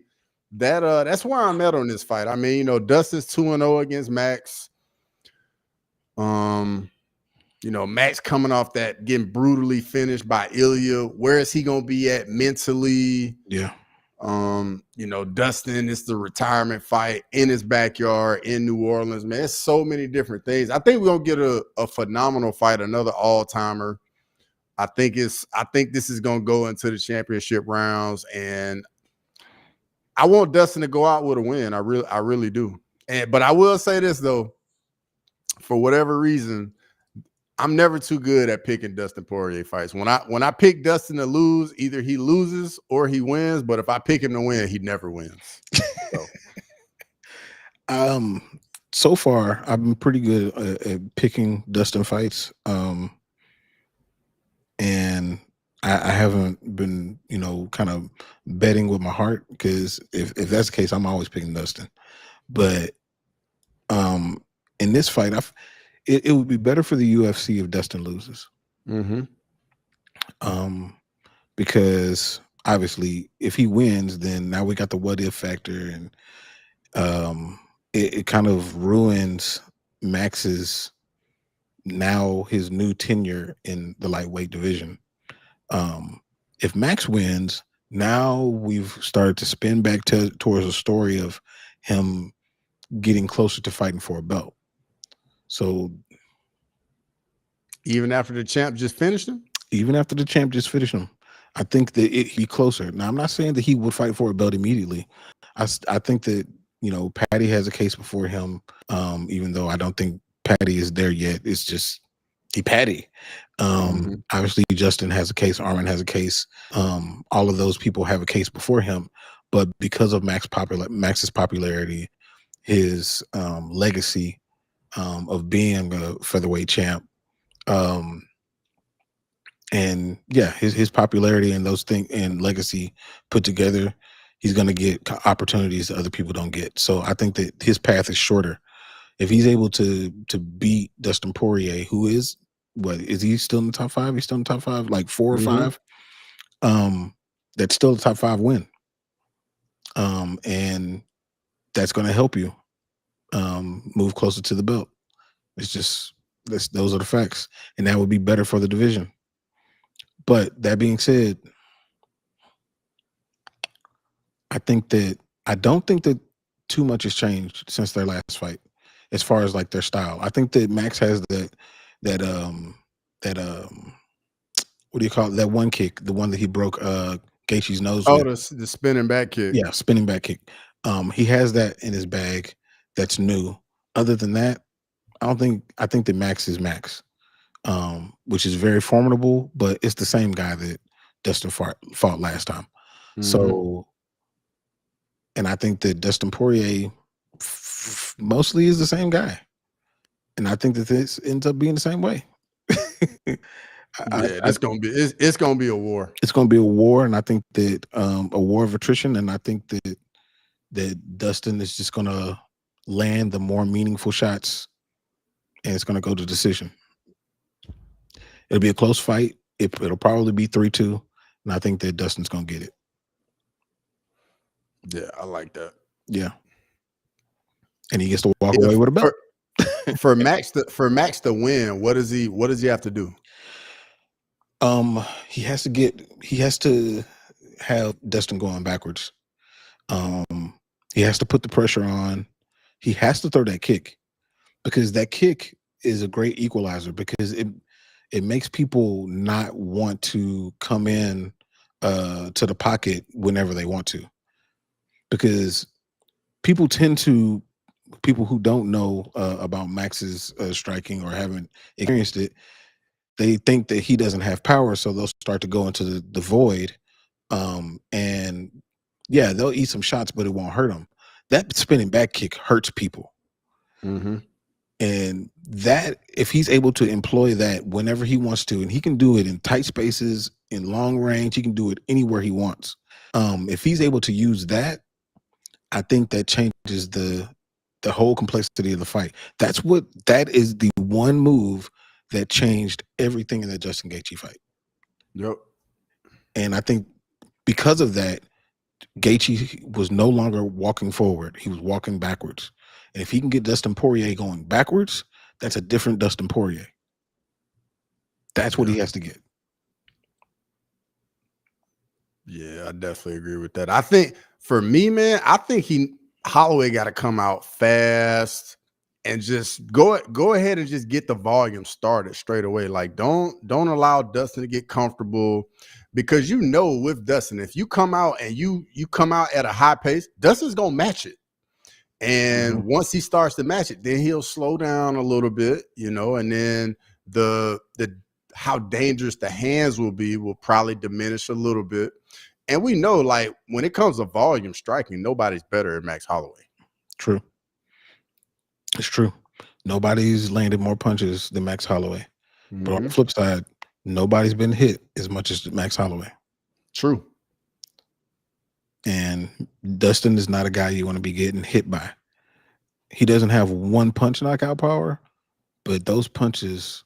that's where I'm at on this fight. I mean, Dustin's 2-0 against Max. Max coming off that getting brutally finished by Ilya. Where is he gonna be at mentally? Yeah. Dustin, it's the retirement fight in his backyard in New Orleans. Man, it's so many different things. I think we're gonna get a phenomenal fight, another all-timer. I think this is gonna go into the championship rounds, and I want Dustin to go out with a win. I really do. But I will say this though, for whatever reason, I'm never too good at picking Dustin Poirier fights. When I pick Dustin to lose, either he loses or he wins. But if I pick him to win, he never wins. So. So far, I've been pretty good at picking Dustin fights. And I haven't been, kind of betting with my heart, because if that's the case, I'm always picking Dustin. But in this fight, it would be better for the UFC if Dustin loses. Mm-hmm. Because obviously, if he wins, then now we got the what if factor, and it kind of ruins Max's his new tenure in the lightweight division. If Max wins, now we've started to spin back towards a story of him getting closer to fighting for a belt. So even after the champ just finished him? Even after the champ just finished him, I think that he'd be closer. Now, I'm not saying that he would fight for a belt immediately. I think that, Patty has a case before him, even though I don't think Patty is there yet. It's just Patty. Obviously, Justin has a case. Armin has a case. All of those people have a case before him. But because of Max's popularity, his legacy of being a featherweight champ, and yeah, his popularity and those things and legacy put together, he's going to get opportunities that other people don't get. So I think that his path is shorter. If he's able to beat Dustin Poirier, who is he still in the top 5? He's still in the top 5, like 4 or 5. That's still a top 5 win. And that's going to help you move closer to the belt. It's just those are the facts, and that would be better for the division. But that being said, I don't think that too much has changed since their last fight, as far as like their style. I think that Max has that what do you call it? That one kick, the one that he broke Gaethje's nose with. The spinning back kick. Yeah, spinning back kick. He has that in his bag. That's new. Other than that, I think that Max is Max, which is very formidable, but it's the same guy that Dustin fought last time. So, and I think that Dustin Poirier mostly is the same guy. And I think that this ends up being the same way. It's gonna be a war. It's gonna be a war, and I think that a war of attrition, and I think that Dustin is just gonna land the more meaningful shots, and it's gonna go to decision. It'll be a close fight. It'll probably be 3-2, and I think that Dustin's gonna get it. Yeah, I like that. Yeah, and he gets to walk away with a belt. For Max to win, what does he have to do? He has to have Dustin going backwards. He has to put the pressure on. He has to throw that kick, because that kick is a great equalizer, because it makes people not want to come in to the pocket whenever they want to, because people who don't know about Max's striking or haven't experienced it, they think that he doesn't have power, so they'll start to go into the void, and yeah, they'll eat some shots, but it won't hurt them. That spinning back kick hurts people. And that, if he's able to employ that whenever he wants to, and he can do it in tight spaces, in long range, he can do it anywhere he wants. If he's able to use that, I think that changes the whole complexity of the fight. That is the one move that changed everything in the Justin Gaethje fight. Yep. And I think because of that, Gaethje was no longer walking forward. He was walking backwards. And if he can get Dustin Poirier going backwards, that's a different Dustin Poirier. That's what he has to get. Yeah, I definitely agree with that. I think for me, man, I think Holloway got to come out fast and just go ahead and just get the volume started straight away. Like, don't allow Dustin to get comfortable, because with Dustin, if you come out and you come out at a high pace, Dustin's gonna match it. And once he starts to match it, then he'll slow down a little bit, and then the how dangerous the hands will probably diminish a little bit. And we know, like, when it comes to volume striking, nobody's better than Max Holloway. True. It's true. Nobody's landed more punches than Max Holloway. But on the flip side, nobody's been hit as much as Max Holloway. True. And Dustin is not a guy you want to be getting hit by. He doesn't have one punch knockout power, but those punches,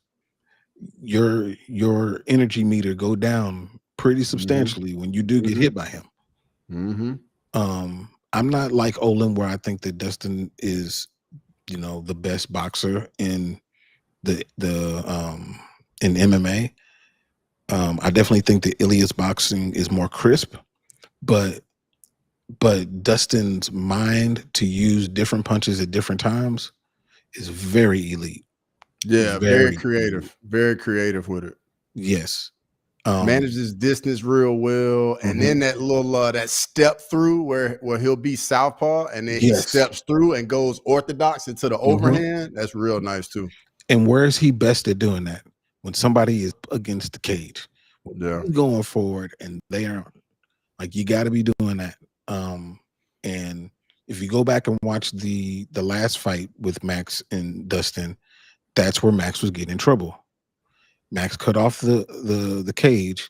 your energy meter go down pretty substantially when you do get hit by him. I'm not like Olin, where I think that Dustin is, the best boxer in in MMA. I definitely think that Ilia's boxing is more crisp, but Dustin's mind to use different punches at different times is very elite. Yeah, very creative. Elite. Very creative with it. Yes. Manages distance real well. And then that little that step through where he'll be southpaw and then he steps through and goes orthodox into the overhand. That's real nice too. And where is he best at doing that? When somebody is against the cage. Yeah. Going forward and they aren't. Like, you got to be doing that. And if you go back and watch the last fight with Max and Dustin, that's where Max was getting in trouble. Max cut off the cage,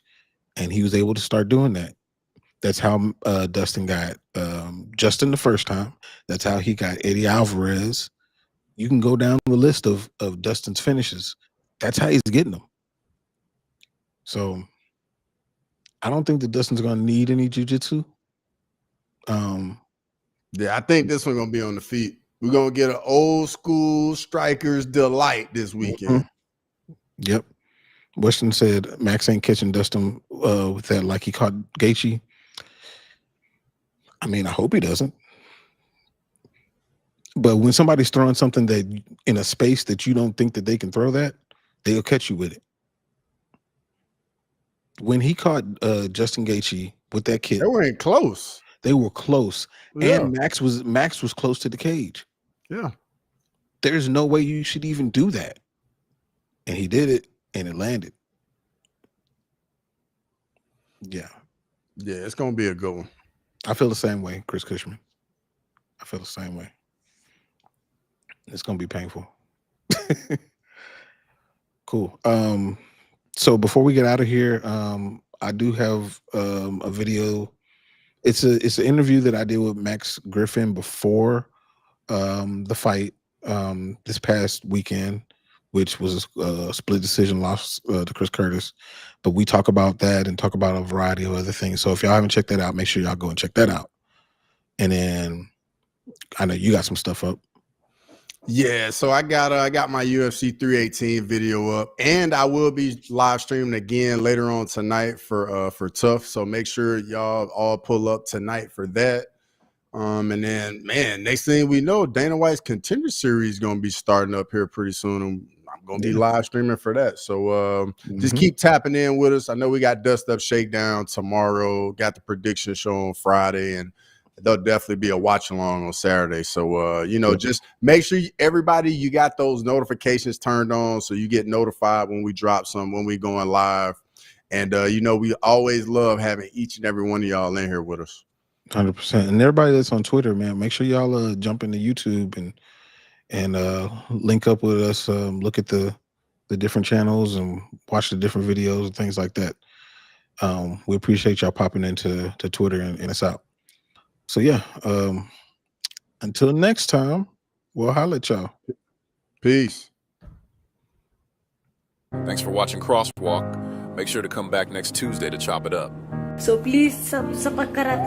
and he was able to start doing that. That's how Dustin got Justin the first time. That's how he got Eddie Alvarez. You can go down the list of Dustin's finishes. That's how he's getting them. So I don't think that Dustin's going to need any jiu-jitsu. Yeah, I think this one's going to be on the feet. We're going to get an old school striker's delight this weekend. Yep. Weston said Max ain't catching Dustin with that like he caught Gaethje. I mean, I hope he doesn't. But when somebody's throwing something that in a space that you don't think that they can throw that, they'll catch you with it. When he caught Justin Gaethje with that kick, they weren't close. They were close, and Max was close to the cage. Yeah, there's no way you should even do that, and he did it, and it landed. Yeah, it's gonna be a good one. I feel the same way, Chris Cushman. I feel the same way. It's gonna be painful. Cool. So before we get out of here, I do have a video. It's an interview that I did with Max Griffin before the fight this past weekend, which was a split decision loss to Chris Curtis. But we talk about that and talk about a variety of other things. So if y'all haven't checked that out, make sure y'all go and check that out. And then I know you got some stuff up. Yeah, so I got my UFC 318 video up, and I will be live streaming again later on tonight for Tough. So make sure y'all all pull up tonight for that. And then, man, next thing we know, Dana White's Contender Series is gonna be starting up here pretty soon, and I'm gonna be live streaming for that. So just keep tapping in with us. I know we got Dust Up Shakedown tomorrow, got the prediction show on Friday, and there'll definitely be a watch along on Saturday. So, just make sure everybody, you got those notifications turned on so you get notified when we drop something, when we going live. And, we always love having each and every one of y'all in here with us. 100%. And everybody that's on Twitter, man, make sure y'all jump into YouTube and link up with us. Look at the different channels and watch the different videos and things like that. We appreciate y'all popping into Twitter and us out. So yeah, until next time, we'll holler at y'all. Peace. Thanks for watching Crosswalk. Make sure to come back next Tuesday to chop it up. So please, sa barangay,